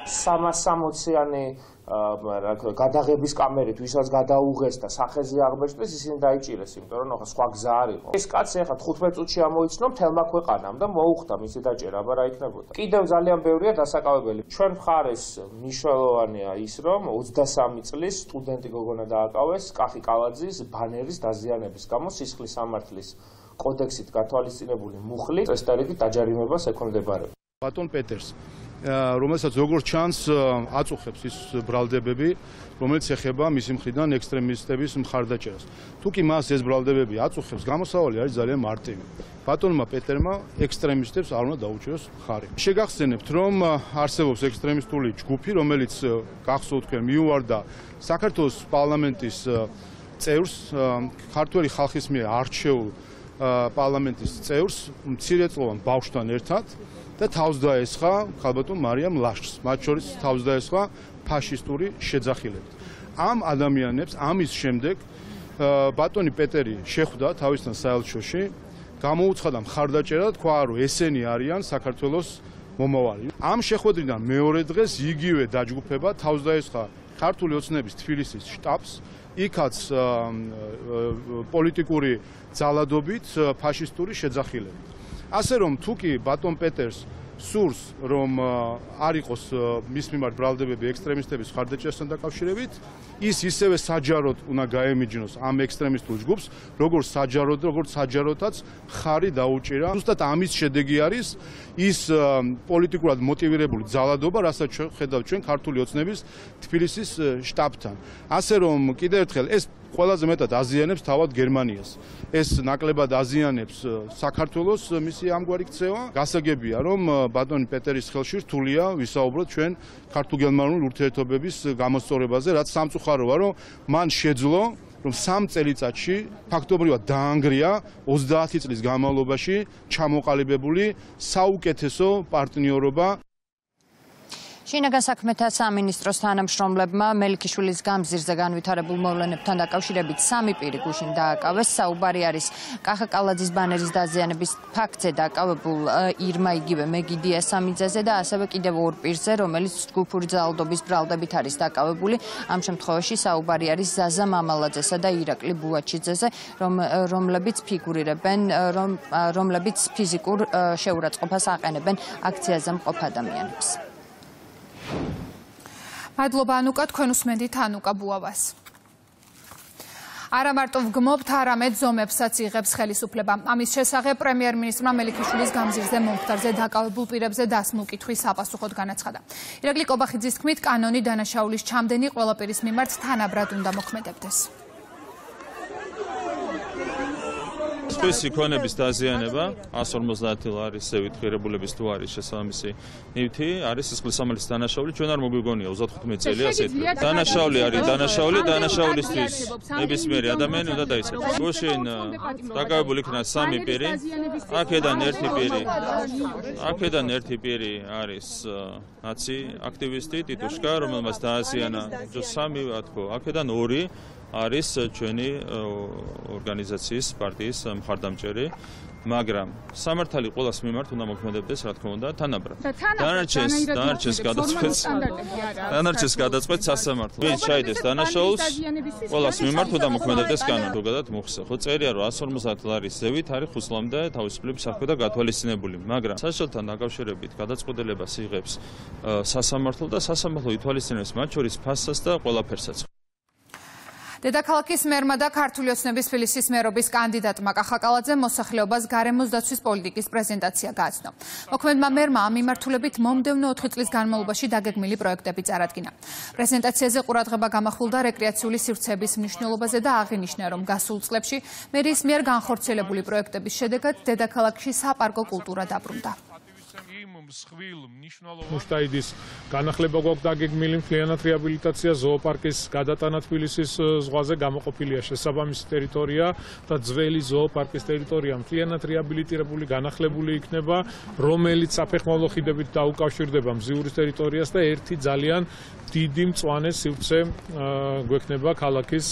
Speaker 5: 360-იანი გადაღების კამერით ვისაც გადაუღეს და სახეზე აღბეჭდეს, ისინი დაიჭირეს, იმიტომ რომ სხვა გზა არ იყო. ეს კაცი ახლა 15 წუთში ამოიცნო მთელმა ქვეყანამ და მოუხდა მისი დაჭერა, აბა რა იქნებოდა. კიდევ ძალიან ბევრია დასაკავებელი. ჩვენ მხარეს მნიშვნელოვანია ის, რომ 23 წლის სტუდენტი გოგონა დააკავეს კახი კალაძის ბანერის დაზიანების გამო სისხლის სამართლის კოდექსით გათვალისწინებული მუხლი წესდარით დაჯარიმებას ექვემდებარება.
Speaker 4: ბატონ პეტერს, რომელსაც როგორც ჩანს აწუხებს ის ბრალდებები, რომელიც ეხება მისი მხრიდან ექსტრემისტების მხარდაჭერას. თუ კი მას ეს ბრალდებები აწუხებს, გამოსავალი არის ძალიან მარტივი. ბატონმა პეტერმა ექსტრემისტებს არ უნდა დაუჭიროს მხარი. შეგახსენებთ, რომ არსებობს ექსტრემისტული ჯგუფი, რომელიც გახსოვთ თქვენ მიუვარდა საქართველოს პარლამენტის წევრს, ქართველი ხალხის მიერ არჩეულ პარლამენტის წევრს, მცირეწლოვან ბავშვთან ერთად და თავს დაესხა ქალბატონ მარიამ ლაშქს, მათ შორის თავს დაესხა ფაშისტური შეძახილებით. ამ ადამიანებს ამის შემდეგ ბატონი პეტერი შეხვდა თავისთან საელჩოში, გამოუცხადა მხარდაჭერა, თქვა, რომ ესენი არიან საქართველოს მომავალი. ამ შეხვედრიდან მეორე დღეს იგივე დაჯგუფება თავს დაესხა ქართული ოცნების თბილისის შტაბს, იქაც პოლიტიკური ძალადობით ფაშისტური შეძახილებით. ასე რომ თუ კი ბატონ პეტერს სურს რომ არ იყოს მის მიმართ ბრალდებები ექსტრემისტების მხარდაჭერასთან დაკავშირებით, ის ისევე საჯაროდ უნდა გაემიჯნოს ამ ექსტრემისტულ ჯგუფს, როგორც საჯაროდაც ხარი დაუჭირა. ზუსტად ამის შედეგი არის ის პოლიტიკურად მოტივირებული ძალადობა, რასაც ხედავთ ჩვენ ქართული ოცნების თბილისის შტაბთან. ასე რომ კიდევ ერთხელ ეს ყველაზე მეტად აზიანებს თავად გერმანიას. ეს ნაკლებად აზიანებს საქართველოს მისი ამგვარი ქცევა. გასაგებია, რომ ბატონი პეტერის ხელში რთულია ვისაუბროთ ჩვენ ქართულ-გერმანული ურთიერთობების გამოსწორებაზე, რაც სამწუხაროა, რომ მან შეძლო, რომ 3 წელიწადში ფაქტობრივად დაანგრია 30 წლის განმავლობაში ჩამოყალიბებული საუკეთესო პარტნიორობა.
Speaker 15: შინაგან საქმეთა სამინისტროს თანამშრომლებმა მელიქიშვილის გამზირზე განვითარებულ მოვლენებთან დაკავშირებით 3 პირი გუშინ დააკავეს. საუბარი არის კახა კალაძის ბანერის დაზიანების ფაქტზე დაკავებულ ირმა იგივე მეგი დიასამიძეზე და ასევე კიდევ 2 პირზე, რომელიც ჯგუფური ძალადობის ბრალდებით არის დაკავებული. ამ შემთხვევაში საუბარი არის ზაზა მამალაძესა და ირაკლი ბუაჩიძეზე, რომლებიც ფიზიკურ შეურაცხყოფას აყენებენ აქციაზე მყოფ ადამიანებს.
Speaker 1: მადლობა ანუკა, თქვენ უსმენთ ანუკა ბუავას. არა მარტო ვგმობთ, არამედ ზომებსაც იღებს ხელისუფლება. ამის შესახებ პრემიერ-მინისტრმა მელიქიშვილის გამზირზე მომხდარზე დაკავებულ პირებზე დასმულ კითხვის საპასუხოდ განაცხადა. ირაკლი კობახიძის თქმით, კანონი დანაშაულის ჩამდენი ყველა პირის მიმართ თანაბრად უნდა მოქმედებდეს.
Speaker 10: სპეციფიკური ქონების დაზიანება 150 ლარის ზევით ღირებულების თუ არის შესაბამისი ნივთი, არის სისხლის სამართლის დანაშაული, ჩვენ არ მოგვიგონია 35 წელი ასეთ. დანაშაული არის დანაშაულისთვის ნებისმიერი ადამიანი უნდა დაიცავდეს. გუშინ დაკავებული იქნა 3 პირი, აქედან ერთი პირი არის ნაცი აქტივისტი ტიტუშკა, რომელმაც დააზიანა 3 ვთქო, აქედან 2 არის ჩვენი ორგანიზაციის პარტიის მხარდამჭერი, მაგრამ სამართალი ყოველას მიმართ უნდა მოქმედებდეს, რა თქმა უნდა, თანაბრად. დანარჩენს გადაწყვეტს სასამართლო. ვინც ჩაიდეს დანაშაულს, ყოველას მიმართ უნდა მოქმედებდეს კანონით. ზოგადად მოხსა. ხო წერია, რომ 150 ლარის ზევით არის ხუსლამდე თავისუფლების საქმე და გათვალისწინებული, მაგრამ საშიშროებთან დაკავშირებით გადაწყვეტილებას იღებს სასამართლო და სასამართლო ითვალისწინებს მათ შორის ფასსაც და ყველაფერსაც.
Speaker 1: დედაქალაქის მერმა და ქართული ოცნების თბილისის მერობის კანდიდატმა კახაკალაძემ მოსახლეობას გარემოს დაცვის პოლიტიკის პრეზენტაცია გააცნო. მოქმედმა მერმა ამ მიმართულებით მომდევნო 4 წლის განმავლობაში დაგეგმილი პროექტები წარადგინა. პრეზენტაციაზე ყურადღება გამახვილდა რეკრეაციული სივრცეების მნიშვნელობაზე და აღინიშნა, რომ გასულ წლებში მერის მიერ განხორციელებული პროექტების შედეგად დედაქალაქში საპარკო კულტურა დაბრუნდა.
Speaker 16: მუშტაიდის განახლება გვაქვს დაგეგმილი, მთლიანად რეაბილიტაცია, ზოოპარკის გადატანა თბილისის ზღვაზე, გამოყოფილია შესაბამისი ტერიტორია და ძველი ზოოპარკის ტერიტორია მთლიანად რეაბილიტირებული, განახლებული იქნება, რომელიც საფეხმავლო ხიდებით დაუკავშირდება მზიურის ტერიტორიას და ერთი ძალიან დიდი მწვანე სივრცე გვექნება ქალაქის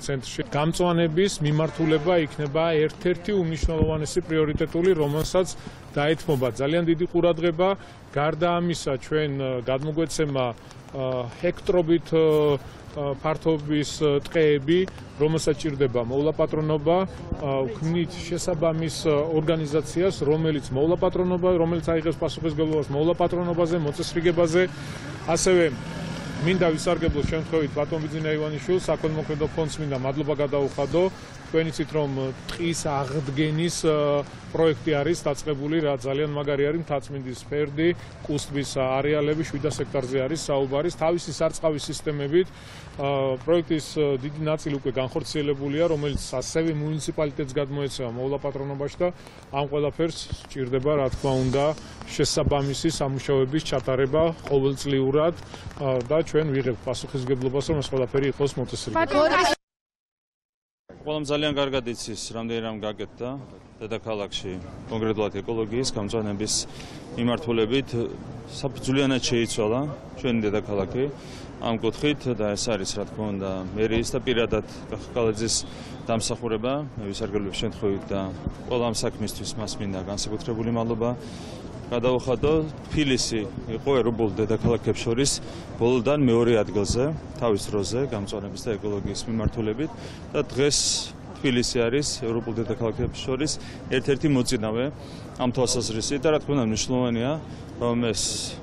Speaker 16: ცენტრში. გამწვანების მიმართულება იქნება ერთ-ერთი უმნიშვნელოვანესი პრიორიტეტული, რომელსაც დაეთმობა ძალიან დიდი ყურადღება. გარდა ამისა, ჩვენ გადმოგვეცემა ჰექტრობით ფართობის ტყეები, რომელსაც ჭირდება მოვლაპატრონობა, ვქმნით შესაბამის ორგანიზაციას, რომელიც აიღებს პასუხისმგებლობას მოვლაპატრონობაზე, მოწესრიგებაზე, ასევე მინდა ვისარგებლო შემთხვევით ბატონ ბიძინა ივანიშვილს, საქველმოქმედო ფონდს მინდა მადლობა გადაუხადო. თქვენ იცით, რომ ტყის აღდგენის პროექტი არის დაწყებული, რა ძალიან მაგარი არის, მთაწმინდის ფერდი, კუსტბის არეალები 700 ჰექტარზე არის საუბარი, თავისი სარწყავი სისტემებით. პროექტის დიდი ნაწილი უკვე განხორციელებულია, რომელიც ასევე მუნიციპალიტეტს გადმოეცემა მოვლაპატრონობაში და ამ ყველაფერს სჭირდება, რა თქმა უნდა, შესაბამისი სამუშაოების ჩატარება ყოველწლიურად და ჩვენ ვიღებთ პასუხისმგებლობას, რომ ეს ყველაფერი იყოს მოწესრიგებული.
Speaker 10: ყველამ ძალიან კარგად იცის, რამდენი რამ გაკეთდა დედაქალაქში, კონკრეტულად ეკოლოგიის გამწვანების მიმართულებით. საფუძვლიანად შეიცვალა ჩვენი დედაქალაქი ამ კუთხით და ეს არის, რა თქმა უნდა, მერიის და პირადად კახაკალაძის დამსახურება, მე ვისარგებლებ შემთხვევით და ყველა ამ საქმისთვის მას მინდა განსაკუთრებული მადლობა გადაუხადო. თბილისი იყო ეროვნულ დედაქალაქებს შორის ბოლოდან მეორე ადგილზე თავის დროზე გამწვანების და ეკოლოგიის მიმართულებით და დღეს თბილისი არის ეროვნულ დედაქალაქებს შორის ერთ-ერთი მოწინავე ამ თვალსაზრისით და რა თქმა უნდა მნიშვნელოვანია რომ ეს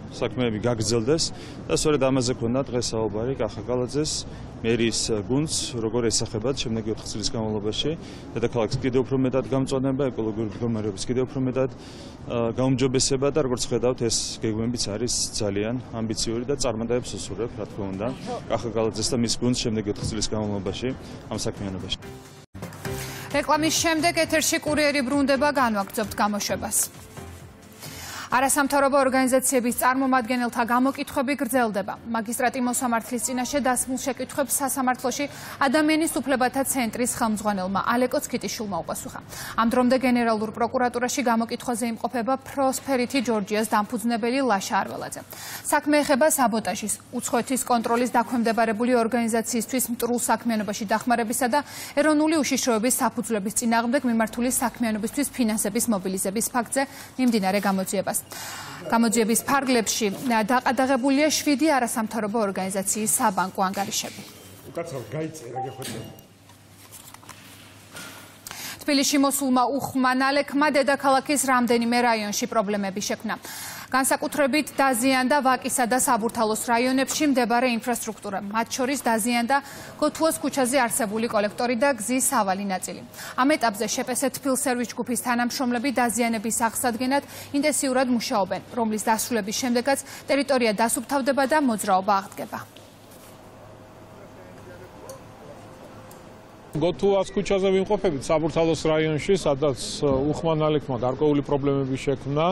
Speaker 10: საქმეები გაგრძელდეს და სწორედ ამაზე ქონდა დღეს საუბარი კახაკალაძეს მერის გუნდს როგორ ესახებათ შემდეგი 4 წლის განმავლობაში დედაქალაქს კიდევ უფრო მეტად გამწვანება, ეკოლოგიური მდგომარეობის კიდევ უფრო მეტად გაუმჯობესება და როგორც ხედავთ ეს გეგმებიც არის ძალიან ამბიციური და წარმატებებს უსურვებ, რა თქმა უნდა, კახაკალაძეს და მის გუნდს შემდეგი 4 წლის განმავლობაში ამ საქმიანობაში.
Speaker 1: რეკლამის შემდეგ ეთერში კურიერი ბრუნდება, განვაგრძობთ გამოშვებას. არასამთავრობო ორგანიზაციების წარმომადგენელთა გამოკითხვები გრძელდება. მაგისტრატი მოსამართლის წინაშე დასმულ შეკითხვებს სასამართლოში ადამიანის უფლებათა ცენტრის ხელმძღვანელმა ალეკო ცქიტიშვილმა უპასუხა. ამ დრომდე გენერალურ პროკურატურაში გამოკითხვაზე იმყოფება პროსპერითი ჯორჯიას დამფუძნებელი ლაშა არველაძე. საქმე ეხება საბოტაჟის, უცხოეთის კონტროლის დაქვემდებარებული ორგანიზაციისთვის მტრულ საქმიანობაში დახმარებისა და ეროვნული უშიშროების საფუძვლების წინააღმდეგ მიმართული საქმიანობისთვის ფინანსების მობილიზების ფაქტზე მიმდინარე გამოძიებას. გამოძიების ფარგლებში დაყადაღებულია 7 არასამთავრობო ორგანიზაციის საბანკო ანგარიშები. თბილისში მოსულმა უხმანალექმა დედაქალაქის რამდენიმე რაიონში პრობლემები შექმნა. განსაკუთრებით დაზიანდა ვაკისა და საბურთალოს რაიონებში მდებარე ინფრასტრუქტურა, მათ შორის დაზიანდა გოთუოს ქუჩაზე არსებული კოლექტორი და გზის სავალი ნაწილი. ამ ეტაპზე შპს თბილსერვის ჯგუფის თანამშრომლები დაზიანების აღსადგენად ინტენსიურად მუშაობენ, რომლის დასრულების შემდეგაც ტერიტორია დასუფთავდება და მოძრაობა აღდგება.
Speaker 16: გოთუას ქუჩაზე ვიმყოფებით საბურთალოს რაიონში, სადაც უხმანალექმა გარკვეული პრობლემები შექმნა.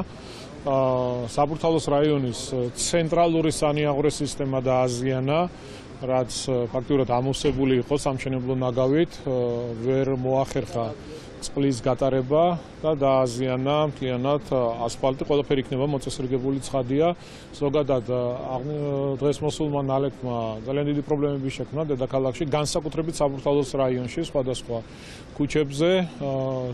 Speaker 16: საბურთალოს რაიონის ცენტრალური სანიაღვრე სისტემა დააზიანა, რაც ფაქტურად ამოვსებული იყო სამშენებლო ნაგავით, ვერ მოახერხა წყლის გატარება და დააზიანა მთლიანად ასფალტი, ყველაფერი იქნება მოწესრიგებული ცხადია. ზოგადად დღეს მოსულმა ნალექმა ძალიან დიდი პრობლემები შექმნა დედაქალაქში, განსაკუთრებით საბურთალოს რაიონში, სხვადასხვა ქუჩებზე,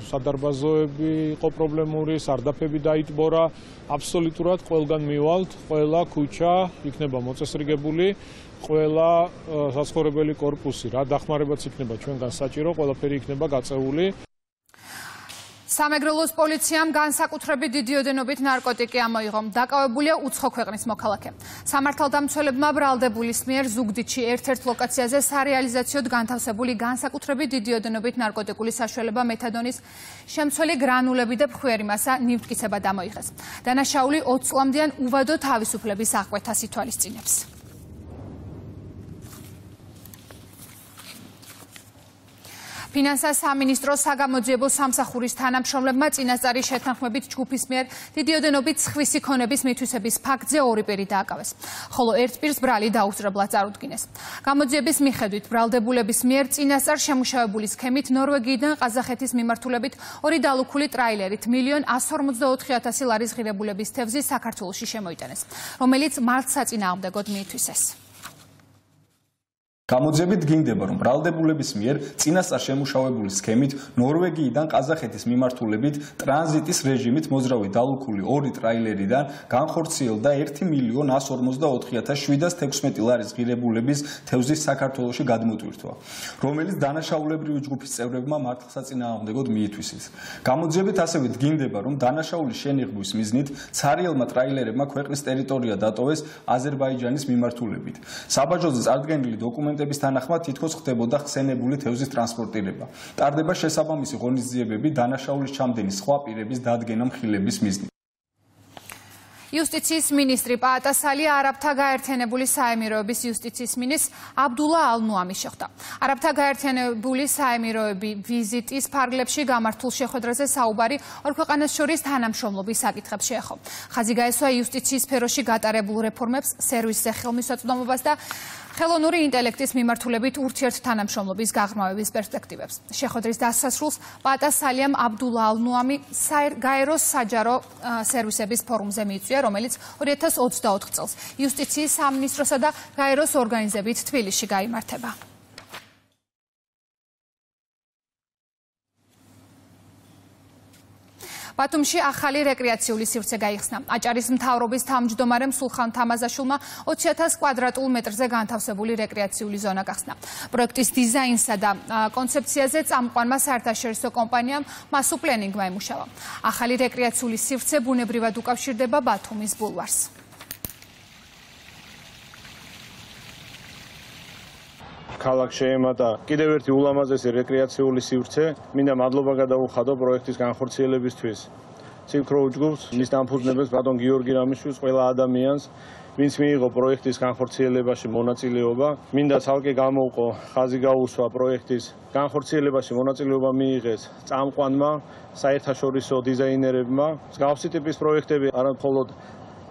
Speaker 16: სადარბაზოები იყო პრობლემური, სარდაფები დაიტბორა. აბსოლუტურად ყველგან მივალთ, ყველა ქუჩა იქნება მოწესრიგებული. ყველა საცხოვრებელი კორპუსი, რა დახმარებაც იქნება ჩვენგან საჭირო, ყველაფერი იქნება გაწეული.
Speaker 1: სამეგრელოს პოლიციამ განსაკუთრებით დიდი ოდენობით ნარკოტიკი ამოიღო. დაკავებულია უცხო ქვეყნის მოქალაქე. სამართალდამცველებმა ბრალდებულის მიერ ზუგდიდში ერთ-ერთ ლოკაციაზე სარეალიზაციოდ განთავსებული განსაკუთრებით დიდი ოდენობით ნარკოტიკული საშუალება მეთადონის შემცველი გრანულები და ფხვიერი მასა ნივთკიცება დამოიღეს. დანაშაული 20 წლამდიან უვადო თავისუფლების აღკვეთას ითვალისწინებს. ფინანსთა სამინისტროს საგამოძიებო სამსახურის თანამშრომლებმა წინასწარი შეთანხმებით ჯგუფის მიერ დიდი ოდენობით სხვისი ქონების მითვისების ფაქტზე ორი პირი დააკავეს, ხოლო ერთ პირს ბრალი დაუსწრებლად წარუდგინეს. გამოძიების მიხედვით ბრალდებულების მიერ წინასწარ შემუშავებული სქემით ნორვეგიიდან ყაზახეთის მიმართულებით ორი დალუქული ტრაილერით 1,144,000 ლარის ღირებულების თევზი საქართველოში შემოიტანეს, რომელიც მართლსაწინააღმდეგოდ მიითვისეს.
Speaker 17: გამოძიებით დგინდება, რომ ბრალდებულების მიერ წინასწარ შემუშავებული სქემით ნორვეგიიდან ყაზახეთის მიმართულებით ტრანზიტის რეჟიმით მოძრავი დალუქული ორი ტრაილერიდან განხორციელდა 1,144,716 ლარის ღირებულების თევზის საქართველოში გადმოტვირთვა, რომელიც დანაშაულებრივი ჯგუფის წევრებმა მართლსაწინააღმდეგოდ მიითვისეს. გამოძიებით ასევე დგინდება, რომ დანაშაულის შენიღბვის მიზნით ცარიელმა ტრაილერებმა ქვეყნის ტერიტორია დატოვეს აზერბაიჯანის მიმართულებით. საბაჟოზე წარდგენილი დოკუმენტების თანახმად თითქოს ხდებოდა ხსენებული თევზის ტრანსპორტირება. ტარდება შესაბამისი ღონისძიებები დანაშაულის ჩამდენი სხვა პირების დადგენა მხილების მიზნით.
Speaker 1: იუსტიციის მინისტრი პაატასალი არაბთა გაერთიანებული საემიროების იუსტიციის მინისტრ აბდულა ალ-ნუამი შეხვდა. არაბთა გაერთიანებული საემიროები ვიზიტის ფარგლებში გამართულ შეხვედრაზე საუბარი ორ ქვეყანას შორის თანამშრომლობის საკითხებს შეეხო. ხაზი გაესვა იუსტიციის სფეროში გატარებულ რეფორმებს, სერვისზე ხელმისაწვდომობას და ხელოვნური ინტელექტის მიმართულებით ურთიერთთანამშრომლობის გაღრმავების პერსპექტივებს. შეხვედრის დასასრულს პაატასალიამ აბდულა ალ-ნუამი გაეროს საჯარო სერვისების ფორუმზე მიიწვია, რომელიც 2024 წელს იუსტიციის სამინისტროსა და გაეროს ორგანიზებით თბილისში გაიმართება. ბათუმში ახალი რეკრეაციული სივრცე გაიხსნა. აჭარის მთავრობის თავმჯდომარემ სულხან თამაზაშვილმა 20,000 კვადრატულ მეტრზე განთავსებული რეკრეაციული ზონა გახსნა. პროექტის დიზაინსა და კონცეფციაზე წამყვანმა საერთაშორისო კომპანიამ მასუ პლენინგმა იმუშავა. ახალი რეკრეაციული სივრცე ბუნებრივად უკავშირდება ბათუმის ბულვარს.
Speaker 16: ქალაქ შეემატა კიდევ ერთი ულამაზესი რეკრეაციული სივრცე. მინდა მადლობა გადაუხადო პროექტის განხორციელებისთვის. ციფრულ ჯგუფს, მის დამფუძნებელს ბატონ გიორგი რამიშვილს, ყველა ადამიანს, ვინც მიიღო პროექტის განხორციელებაში მონაწილეობა. მინდა ცალკე გამოვყო ხაზი გაუსვა პროექტის განხორციელებაში მონაწილეობა მიიღეს წამყვანმა საერთაშორისო დიზაინერებმა. მსგავსი ტიპის პროექტები არა მხოლოდ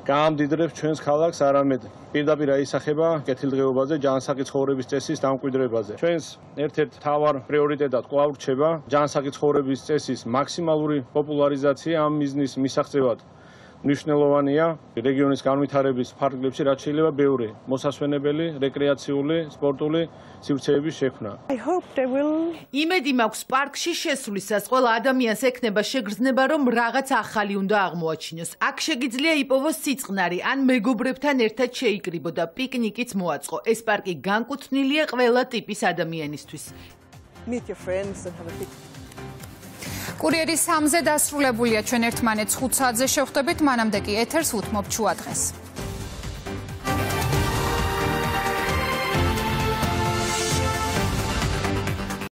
Speaker 16: გაამდიდრებს ჩვენს ქალაქს, არამედ პირდაპირ აისახება კეთილდღეობაზე, ჯანსაღი ცხოვრების წესის დამკვიდრებაზე. ჩვენს ერთ-ერთ მთავარ პრიორიტეტად კვლავ რჩება ჯანსაღი ცხოვრების წესის მაქსიმალური პოპულარიზაცია. ამ მიზნის მისაღწევად მნიშვნელოვანია რეგიონის განვითარების ფარგლებში რაც შეიძლება ბევრი მოსასვენებელი, რეკრეაციული, სპორტული სივრცეების შექმნა.
Speaker 18: იმედი მაქვს პარკში შესვლისას ყველა ადამიანს ექნება შეგრძნება, რომ რაღაც ახალი უნდა აღმოაჩინოს. აქ შეგიძლია იპოვოს სიწყნარი ან მეგობრებთან ერთად შეიკრიბო და პიკნიკიც მოაწყო. ეს პარკი განკუთვნილია ყველა ტიპის ადამიანისთვის.
Speaker 1: კურიერი 3-ზე დასრულებულია. ჩვენ ერთმანეთს 5 საათზე შევხვდებით, მანამდე კი ეთერს უთმობ ჩუა დღეს.